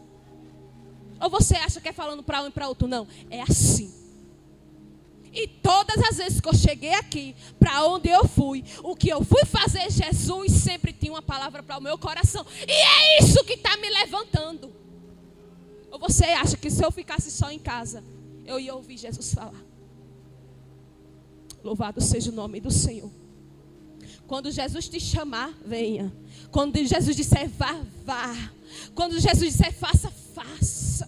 Ou você acha que é falando para um e para outro? Não, é assim. E todas as vezes que eu cheguei aqui, para onde eu fui, o que eu fui fazer, Jesus sempre tinha uma palavra para o meu coração. E é isso que está me levantando. Ou você acha que se eu ficasse só em casa, eu ia ouvir Jesus falar? Louvado seja o nome do Senhor. Quando Jesus te chamar, venha. Quando Jesus disser vá, vá. Quando Jesus disser faça, faça.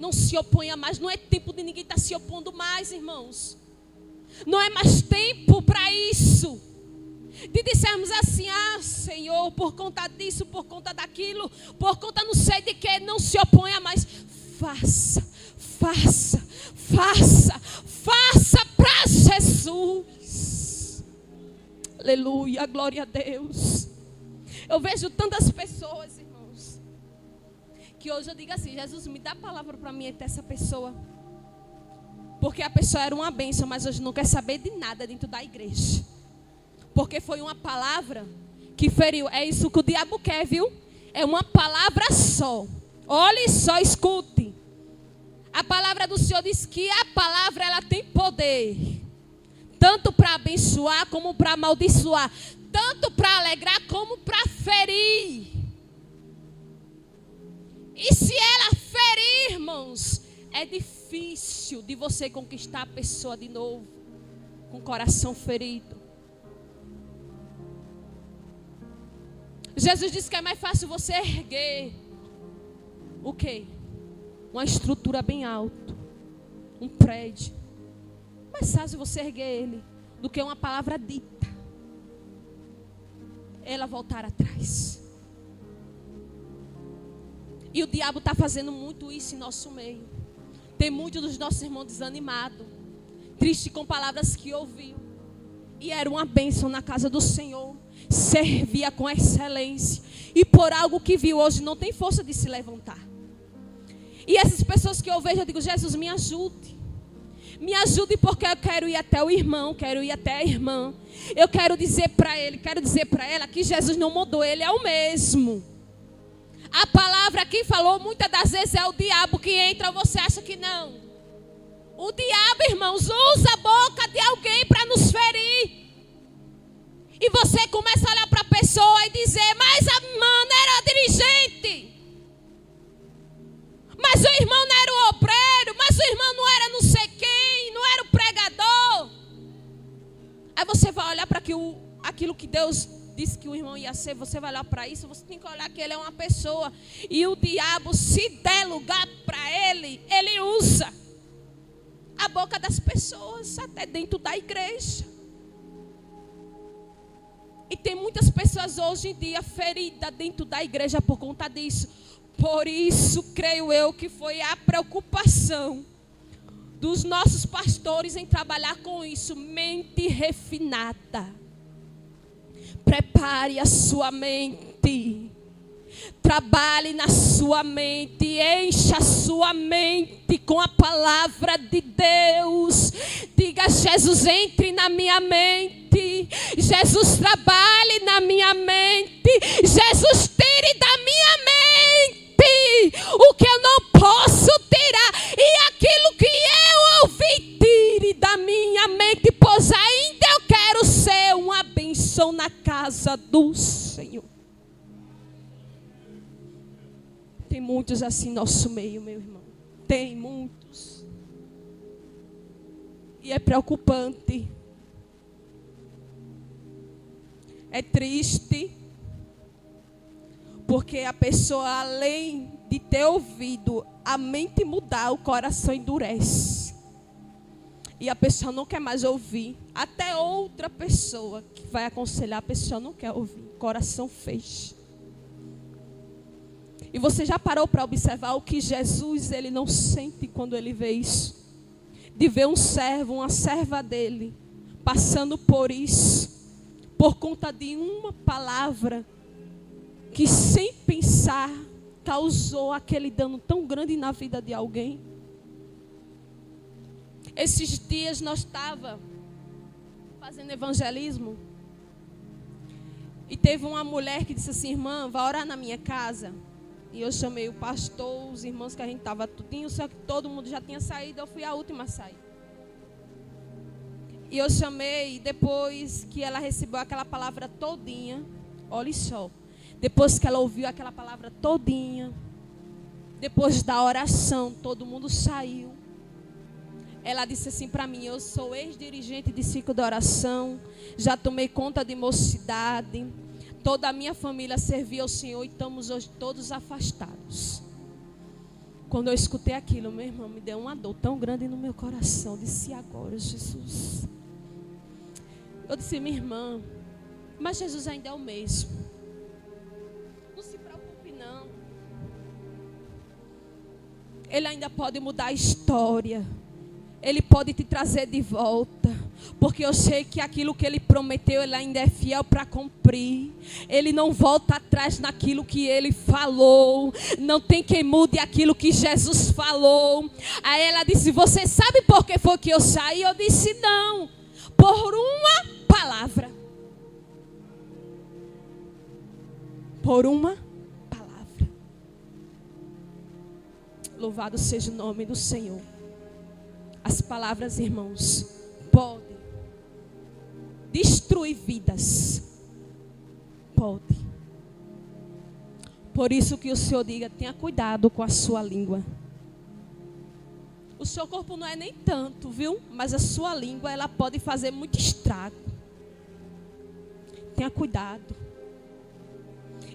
Não se oponha mais. Não é tempo de ninguém estar se opondo mais, irmãos. Não é mais tempo para isso. De dissermos assim, Senhor, por conta disso, por conta daquilo, por conta não sei de que, não se oponha mais. Faça para Jesus. Aleluia, glória a Deus. Eu vejo tantas pessoas, irmãos, que hoje eu digo assim, Jesus, me dá a palavra para mim até essa pessoa. Porque a pessoa era uma bênção, mas hoje não quer saber de nada dentro da igreja. Porque foi uma palavra que feriu. É isso que o diabo quer, viu? É uma palavra só. Olhe só, escute. A palavra do Senhor diz que a palavra ela tem poder. Tanto para abençoar como para amaldiçoar. Tanto para alegrar como para ferir. E se ela ferir, irmãos, é difícil de você conquistar a pessoa de novo. Com o coração ferido. Jesus disse que é mais fácil você erguer o quê? Uma estrutura bem alta, um prédio. Mais fácil você erguer ele do que uma palavra dita. Ela voltar atrás. E o diabo está fazendo muito isso em nosso meio. Tem muitos dos nossos irmãos desanimados, triste com palavras que ouviu. E era uma bênção na casa do Senhor. Servia com excelência. E por algo que viu hoje não tem força de se levantar. E essas pessoas que eu vejo, eu digo, Jesus, me ajude. Me ajude porque eu quero ir até o irmão, quero ir até a irmã. Eu quero dizer para ele, quero dizer para ela que Jesus não mudou, ele é o mesmo. A palavra que falou muitas das vezes é o diabo que entra, você acha que não. O diabo, irmãos, usa a boca de alguém para nos ferir. E você começa a olhar para a pessoa e dizer, mas a irmã não era dirigente. Mas o irmão não era o obreiro. Mas o irmão não era não sei quem. Não era o pregador. Aí você vai olhar para aquilo que Deus disse que o irmão ia ser. Você vai olhar para isso. Você tem que olhar que ele é uma pessoa. E o diabo, se der lugar para ele, ele usa a boca das pessoas até dentro da igreja. E tem muitas pessoas hoje em dia feridas dentro da igreja por conta disso. Por isso, creio eu que foi a preocupação dos nossos pastores em trabalhar com isso. Mente refinada. Prepare a sua mente. Trabalhe na sua mente. Encha a sua mente com a palavra de Deus. Diga, Jesus, entre na minha mente. Jesus, trabalhe na minha mente. Jesus, tire da minha mente o que eu não posso tirar. E aquilo que eu ouvi, tire da minha mente. Pois ainda eu quero ser uma bênção na casa do Senhor. Tem muitos assim no nosso meio, meu irmão. Tem muitos. E é preocupante. É triste. Porque a pessoa, além de ter ouvido, a mente mudar, o coração endurece. E a pessoa não quer mais ouvir. Até outra pessoa que vai aconselhar, a pessoa não quer ouvir. O coração fecha. E você já parou para observar o que Jesus, ele não sente quando ele vê isso? De ver um servo, uma serva dele, passando por isso, por conta de uma palavra, que sem pensar, causou aquele dano tão grande na vida de alguém. Esses dias nós estávamos fazendo evangelismo, e teve uma mulher que disse assim, irmã, vai orar na minha casa. E eu chamei o pastor, os irmãos que a gente estava tudinho, só que todo mundo já tinha saído, eu fui a última a sair. E eu chamei, depois que ela recebeu aquela palavra todinha, olha só, depois que ela ouviu aquela palavra todinha, depois da oração, todo mundo saiu. Ela disse assim para mim, eu sou ex-dirigente de ciclo de oração, já tomei conta de mocidade, toda a minha família servia ao Senhor e estamos hoje todos afastados. Quando eu escutei aquilo, meu irmão, me deu uma dor tão grande no meu coração. Eu disse, agora, Jesus. Eu disse, minha irmã, mas Jesus ainda é o mesmo. Não se preocupe, não. Ele ainda pode mudar a história. Ele pode te trazer de volta. Porque eu sei que aquilo que Ele prometeu, Ele ainda é fiel para cumprir. Ele não volta atrás naquilo que Ele falou. Não tem quem mude aquilo que Jesus falou. Aí ela disse, você sabe por que foi que eu saí? Eu disse, não. Por uma palavra. Por uma palavra. Louvado seja o nome do Senhor. As palavras, irmãos, podem destruir vidas. Pode. Por isso que o Senhor diga, tenha cuidado com a sua língua. O seu corpo não é nem tanto, viu? Mas a sua língua, ela pode fazer muito estrago. Tenha cuidado.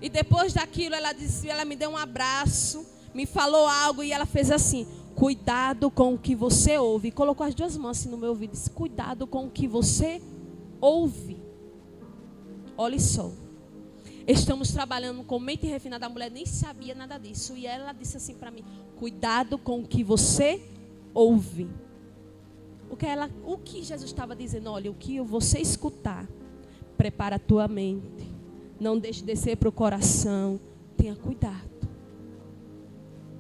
E depois daquilo, ela disse, ela me deu um abraço, me falou algo e ela fez assim, cuidado com o que você ouve. Colocou as duas mãos assim no meu ouvido, disse, cuidado com o que você ouve. Olha só. Estamos trabalhando com mente refinada. A mulher nem sabia nada disso. E ela disse assim para mim, cuidado com o que você ouve. O que Jesus estava dizendo? Olha, o que você escutar, prepara a tua mente. Não deixe descer para o coração. Tenha cuidado.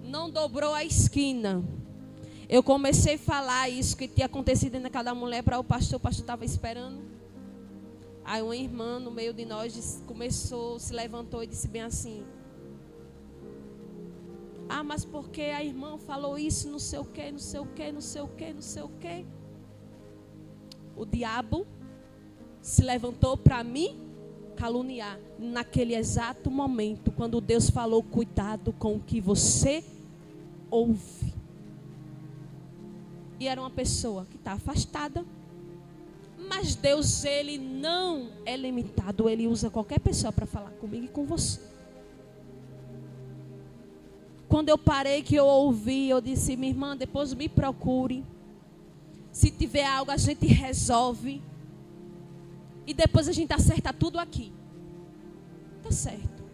Não dobrou a esquina. Eu comecei a falar isso que tinha acontecido naquela mulher para o pastor estava esperando. Aí uma irmã no meio de nós se levantou e disse bem assim, mas porque a irmã falou isso, não sei o que, não sei o que, não sei o que, não sei o que. O diabo se levantou para me caluniar naquele exato momento, quando Deus falou, cuidado com o que você ouve. E era uma pessoa que está afastada. Mas Deus, Ele não é limitado. Ele usa qualquer pessoa para falar comigo e com você. Quando eu parei, que eu ouvi, eu disse, minha irmã, depois me procure. Se tiver algo, a gente resolve. E depois a gente acerta tudo aqui. Tá certo.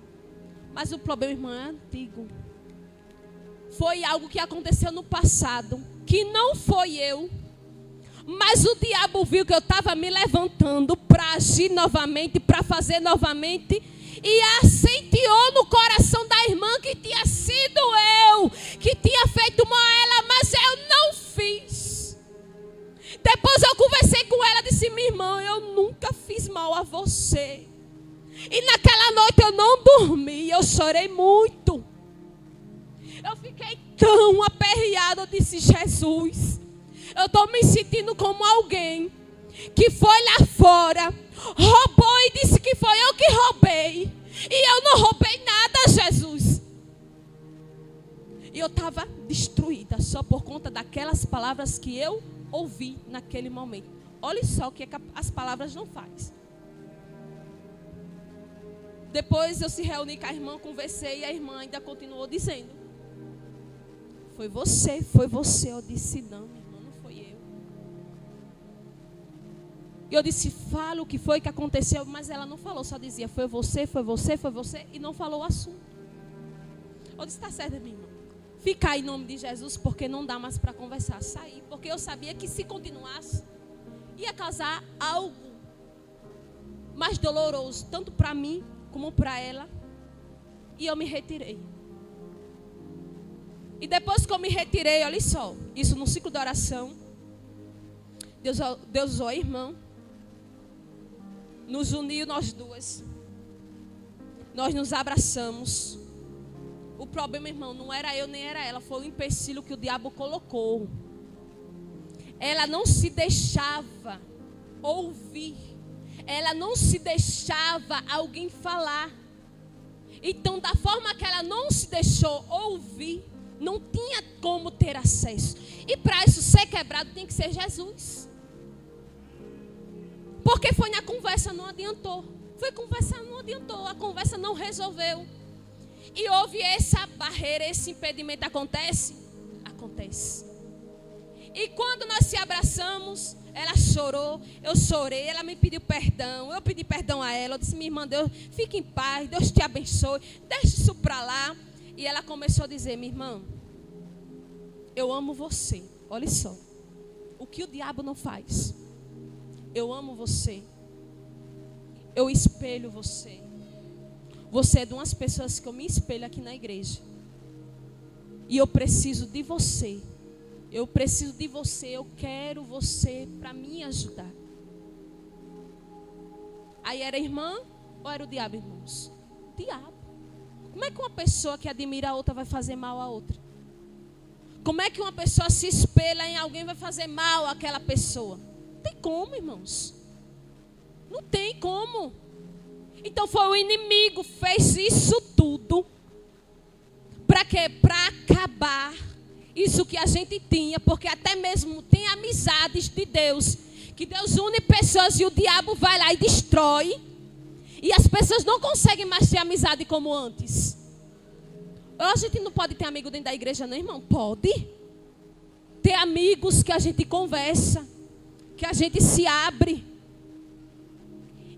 Mas o problema, irmã, é antigo. Foi algo que aconteceu no passado. Que não foi eu. Mas o diabo viu que eu estava me levantando para agir novamente, para fazer novamente. E assentiu no coração da irmã que tinha sido eu, que tinha feito mal a ela, mas eu não fiz. Depois eu conversei com ela e disse, minha irmã, eu nunca fiz mal a você. E naquela noite eu não dormi, eu chorei muito. Eu fiquei tão aperreada, eu disse, Jesus, eu estou me sentindo como alguém que foi lá fora, roubou e disse que foi eu que roubei. E eu não roubei nada, Jesus. E eu estava destruída só por conta daquelas palavras que eu ouvi naquele momento. Olha só o que as palavras não fazem. Depois eu se reuni com a irmã, conversei e a irmã ainda continuou dizendo, foi você. Eu disse, não, minha irmã, não foi eu. E eu disse, fala o que foi que aconteceu. Mas ela não falou, só dizia, foi você. E não falou o assunto. Eu disse, tá certo, minha irmã. Fica aí em nome de Jesus, porque não dá mais para conversar. Saí, porque eu sabia que se continuasse, ia causar algo mais doloroso, tanto para mim como para ela. E eu me retirei. E depois que eu me retirei, olha só, isso no ciclo de oração, Deus usou a irmã, nos uniu nós duas, nós nos abraçamos. O problema, irmão, não era eu nem era ela, foi o empecilho que o diabo colocou. Ela não se deixava ouvir, ela não se deixava alguém falar. Então, da forma que ela não se deixou ouvir, não tinha como ter acesso. E para isso ser quebrado tem que ser Jesus. Porque foi na conversa, não adiantou. Foi conversar, não adiantou. A conversa não resolveu. E houve essa barreira, esse impedimento. Acontece? Acontece. E quando nós se abraçamos, ela chorou, eu chorei, ela me pediu perdão, eu pedi perdão a ela. Eu disse: minha irmã, Deus, fique em paz, Deus te abençoe, deixe isso para lá. E ela começou a dizer: minha irmã, eu amo você. Olha só, o que o diabo não faz. Eu amo você. Eu espelho você. Você é de umas pessoas que eu me espelho aqui na igreja. E eu preciso de você. Eu preciso de você. Eu quero você para me ajudar. Aí era a irmã ou era o diabo, irmãos? Diabo. Como é que uma pessoa que admira a outra vai fazer mal a outra? Como é que uma pessoa se espelha em alguém e vai fazer mal àquela pessoa? Não tem como, irmãos. Não tem como. Então foi o inimigo, fez isso tudo. Para quê? Para acabar isso que a gente tinha. Porque até mesmo tem amizades de Deus, que Deus une pessoas e o diabo vai lá e destrói. E as pessoas não conseguem mais ter amizade como antes. A gente não pode ter amigo dentro da igreja, não, irmão? Pode. Ter amigos que a gente conversa, que a gente se abre.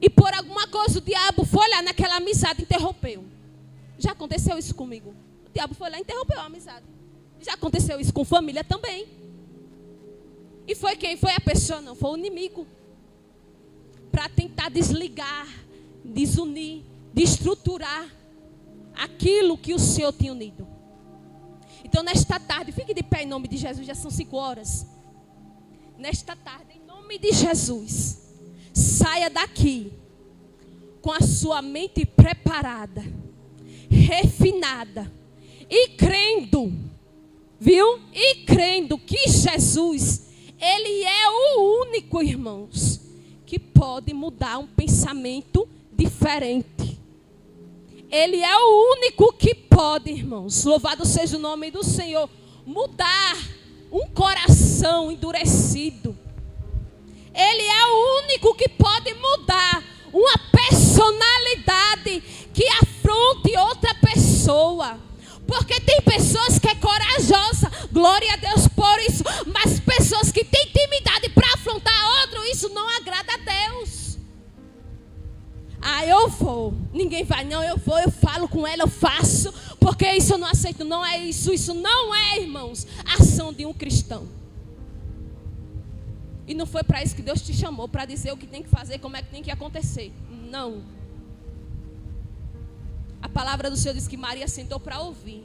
E por alguma coisa o diabo foi lá naquela amizade e interrompeu. Já aconteceu isso comigo. O diabo foi lá e interrompeu a amizade. Já aconteceu isso com família também. E foi quem? Foi a pessoa? Não, foi o inimigo. Para tentar desligar, desunir, destruturar aquilo que o Senhor tinha unido. Então nesta tarde, fique de pé em nome de Jesus, já são 5 horas. Nesta tarde, em nome de Jesus, saia daqui com a sua mente preparada, refinada e crendo, viu? E crendo que Jesus, Ele é o único, irmãos, que pode mudar um pensamento diferente. Ele é o único que pode, irmãos, louvado seja o nome do Senhor, mudar um coração endurecido. Ele é o único que pode mudar uma personalidade que afronte outra pessoa. Porque tem pessoas que é corajosa, glória a Deus por isso, mas pessoas que têm intimidade para afrontar outro, isso não agrada a Deus. Ah, eu vou, ninguém vai não, eu vou, eu falo com ela, eu faço, porque isso eu não aceito, não é isso, isso não é, irmãos, ação de um cristão. E não foi para isso que Deus te chamou, para dizer o que tem que fazer, como é que tem que acontecer. Não. A palavra do Senhor diz que Maria sentou para ouvir.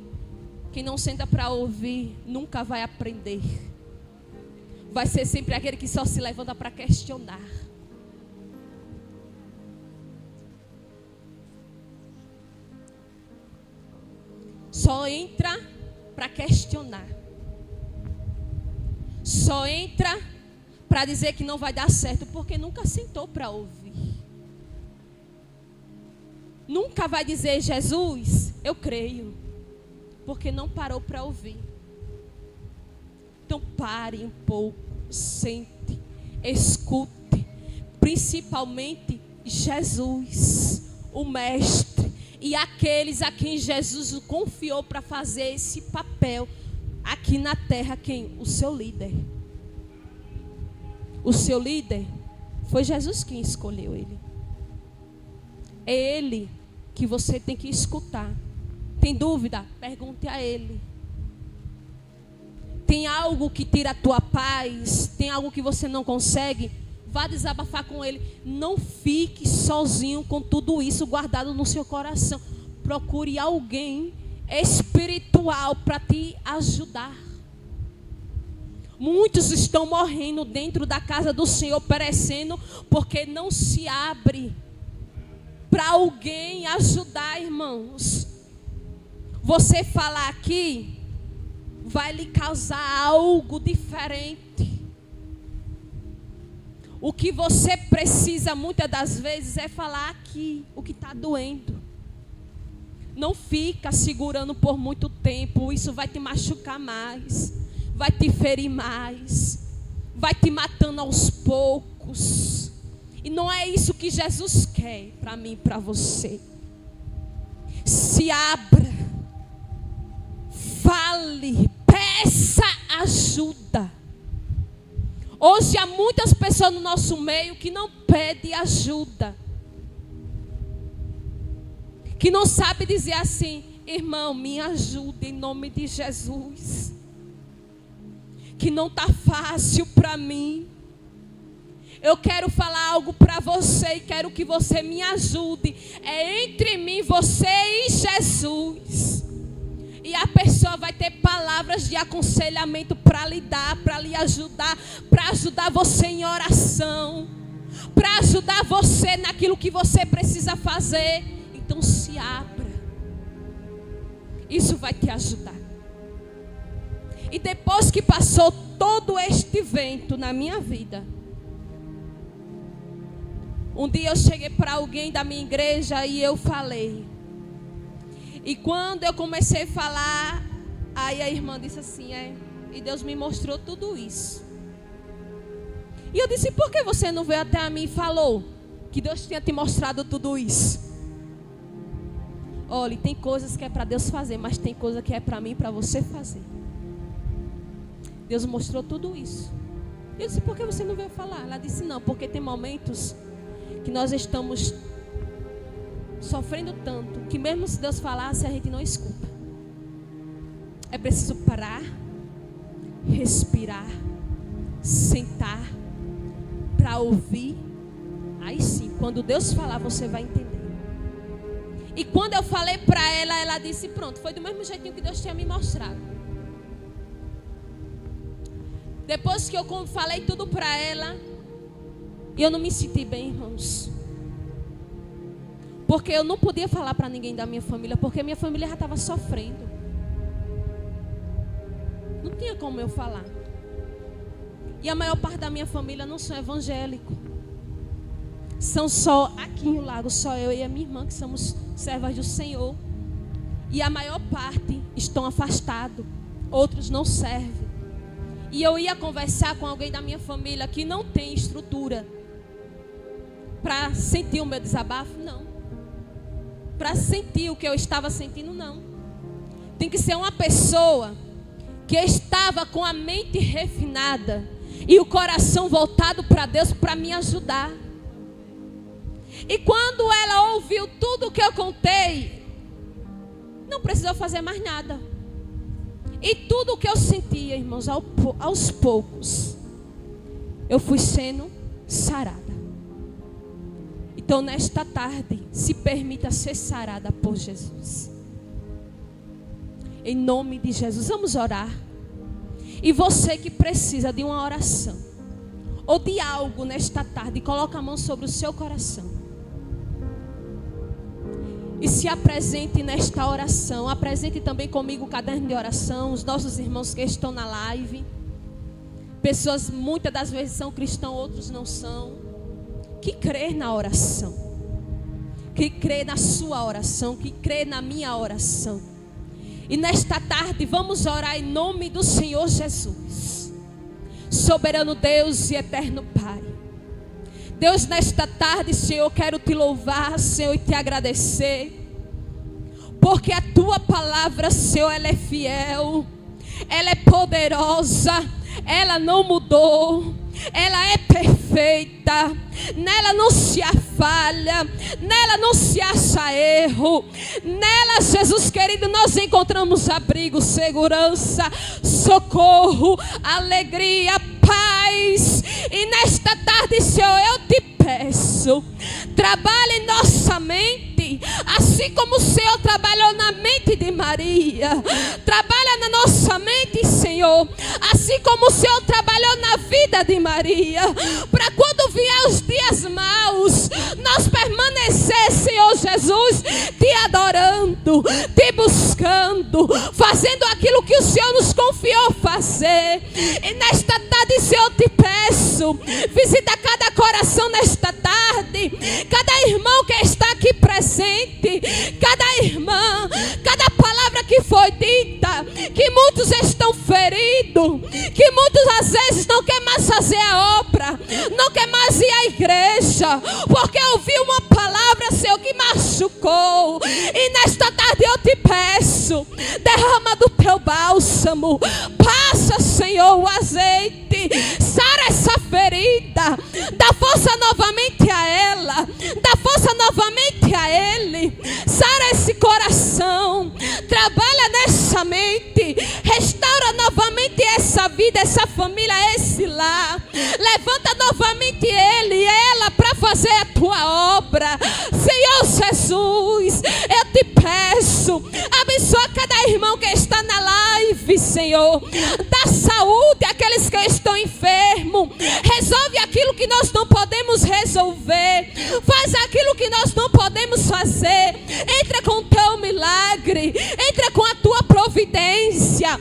Quem não senta para ouvir, nunca vai aprender. Vai ser sempre aquele que só se levanta para questionar. Só entra para questionar. Só entra para dizer que não vai dar certo, porque nunca sentou para ouvir. Nunca vai dizer: Jesus, eu creio, porque não parou para ouvir. Então pare um pouco, sente, escute, principalmente Jesus, o Mestre, e aqueles a quem Jesus o confiou para fazer esse papel aqui na terra. Quem? O seu líder. O seu líder foi Jesus quem escolheu ele. É ele que você tem que escutar. Tem dúvida? Pergunte a ele. Tem algo que tira a tua paz? Tem algo que você não consegue? Vá desabafar com ele. Não fique sozinho com tudo isso guardado no seu coração. Procure alguém espiritual para te ajudar. Muitos estão morrendo dentro da casa do Senhor, perecendo, porque não se abre para alguém ajudar, irmãos. Você falar aqui vai lhe causar algo diferente. O que você precisa muitas das vezes é falar aqui o que está doendo. Não fica segurando por muito tempo, isso vai te machucar mais. Vai te ferir mais, vai te matando aos poucos. E não é isso que Jesus quer para mim e para você. Se se abra, fale, peça ajuda. Hoje há muitas pessoas no nosso meio que não pedem ajuda, que não sabe dizer assim: irmão, me ajuda em nome de Jesus, que não está fácil para mim. Eu quero falar algo para você e quero que você me ajude. É entre mim, você e Jesus. E a pessoa vai ter palavras de aconselhamento para lhe dar, para lhe ajudar, para ajudar você em oração, para ajudar você naquilo que você precisa fazer. Então se abra. Isso vai te ajudar. E depois que passou todo este vento na minha vida, um dia eu cheguei para alguém da minha igreja e eu falei. E quando eu comecei a falar, aí a irmã disse assim: e Deus me mostrou tudo isso. E eu disse: por que você não veio até a mim e falou que Deus tinha te mostrado tudo isso? Olha, tem coisas que é para Deus fazer, mas tem coisa que é para mim e para você fazer. Deus mostrou tudo isso. Eu disse: por que você não veio falar? Ela disse: não, porque tem momentos que nós estamos sofrendo tanto, que mesmo se Deus falasse, a gente não escuta. É preciso parar, respirar, sentar, para ouvir. Aí sim, quando Deus falar, você vai entender. E quando eu falei para ela, ela disse: pronto, foi do mesmo jeitinho que Deus tinha me mostrado. Depois que eu falei tudo para ela, eu não me senti bem, irmãos. Porque eu não podia falar para ninguém da minha família, porque minha família já estava sofrendo. Não tinha como eu falar. E a maior parte da minha família não são evangélicos. São só, aqui no lago, só eu e a minha irmã que somos servas do Senhor. E a maior parte estão afastados. Outros não servem. E eu ia conversar com alguém da minha família que não tem estrutura para sentir o meu desabafo, não. Para sentir o que eu estava sentindo, não. Tem que ser uma pessoa que estava com a mente refinada e o coração voltado para Deus para me ajudar. E quando ela ouviu tudo o que eu contei, não precisou fazer mais nada. E tudo o que eu sentia, irmãos, aos poucos, eu fui sendo sarada. Então, nesta tarde, se permita ser sarada por Jesus. Em nome de Jesus, vamos orar. E você que precisa de uma oração, ou de algo nesta tarde, coloca a mão sobre o seu coração. E se apresente nesta oração. Apresente também comigo o caderno de oração. Os nossos irmãos que estão na live. Pessoas muitas das vezes são cristãos, outros não são. Que crê na oração, que crê na sua oração, que crê na minha oração. E nesta tarde vamos orar em nome do Senhor Jesus. Soberano Deus e eterno Pai, Deus, nesta tarde, Senhor, eu quero te louvar, Senhor, e te agradecer, porque a tua palavra, Senhor, ela é fiel, ela é poderosa, ela não mudou, ela é perfeita, nela não se há falha, nela não se acha erro, nela, Jesus querido, nós encontramos abrigo, segurança, socorro, alegria, paz. E nesta tarde, Senhor, eu te peço, trabalhe em nossa mente, assim como o Senhor trabalhou na mente de Maria. Trabalha na nossa mente, Senhor, assim como o Senhor trabalhou na vida de Maria, para quando vier os dias maus, nós permanecer, Senhor Jesus, te adorando, te buscando, fazendo aquilo que o Senhor nos confiou fazer. E nesta tarde, Senhor, eu te peço, visita cada coração nesta tarde, cada irmão que está aqui presente, cada irmã, cada palavra que foi dita, que muitos estão feridos, que muitos às vezes não quer mais fazer a obra, não quer mais ir à igreja, porque ouviu uma palavra, Senhor, que machucou. E nesta tarde eu Sara essa ferida, dá força novamente a ela, dá força novamente a ele. Sara esse coração, trabalha nessa mente, restaura novamente essa vida, essa família, esse lar. Levanta novamente ele e ela para fazer a tua obra. Senhor Jesus, eu te peço, abençoa cada irmão que está na live, Senhor. Dá saúde àqueles que estão enfermos. Resolve aquilo que nós não podemos resolver. Faz aquilo que nós não podemos fazer. Entra com o teu milagre. Entra com a tua providência.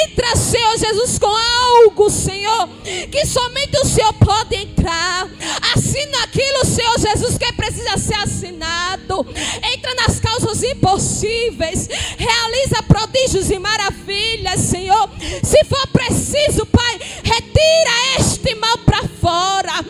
Entra, Senhor Jesus, com algo, Senhor, que somente o Senhor pode entrar. Assina aquilo, Senhor Jesus, que precisa ser assinado. Entra nas causas impossíveis. Realiza prodígios e maravilhas, Senhor. Se for preciso, Pai, retira este mal para fora.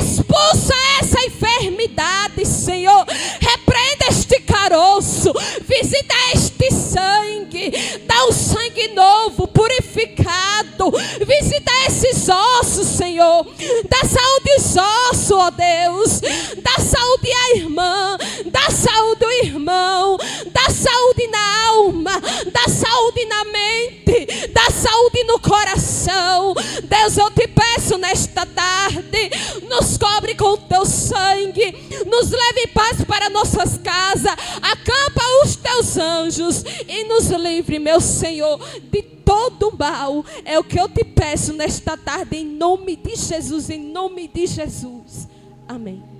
Expulsa essa enfermidade, Senhor. Repreenda este caroço. Visita este sangue. Dá um sangue novo, purificado. Visita esses ossos, Senhor. Dá saúde aos ossos, ó Deus. Dá saúde à irmã. Dá saúde ao irmão. Dá saúde na alma. Dá saúde na mente. Dá saúde no coração. Deus, eu te peço nesta tarde, nos cobre com o teu sangue, nos leve em paz para nossas casas, acampa os teus anjos e nos livre, meu Senhor, de todo mal. É o que eu te peço nesta tarde, em nome de Jesus, em nome de Jesus. Amém.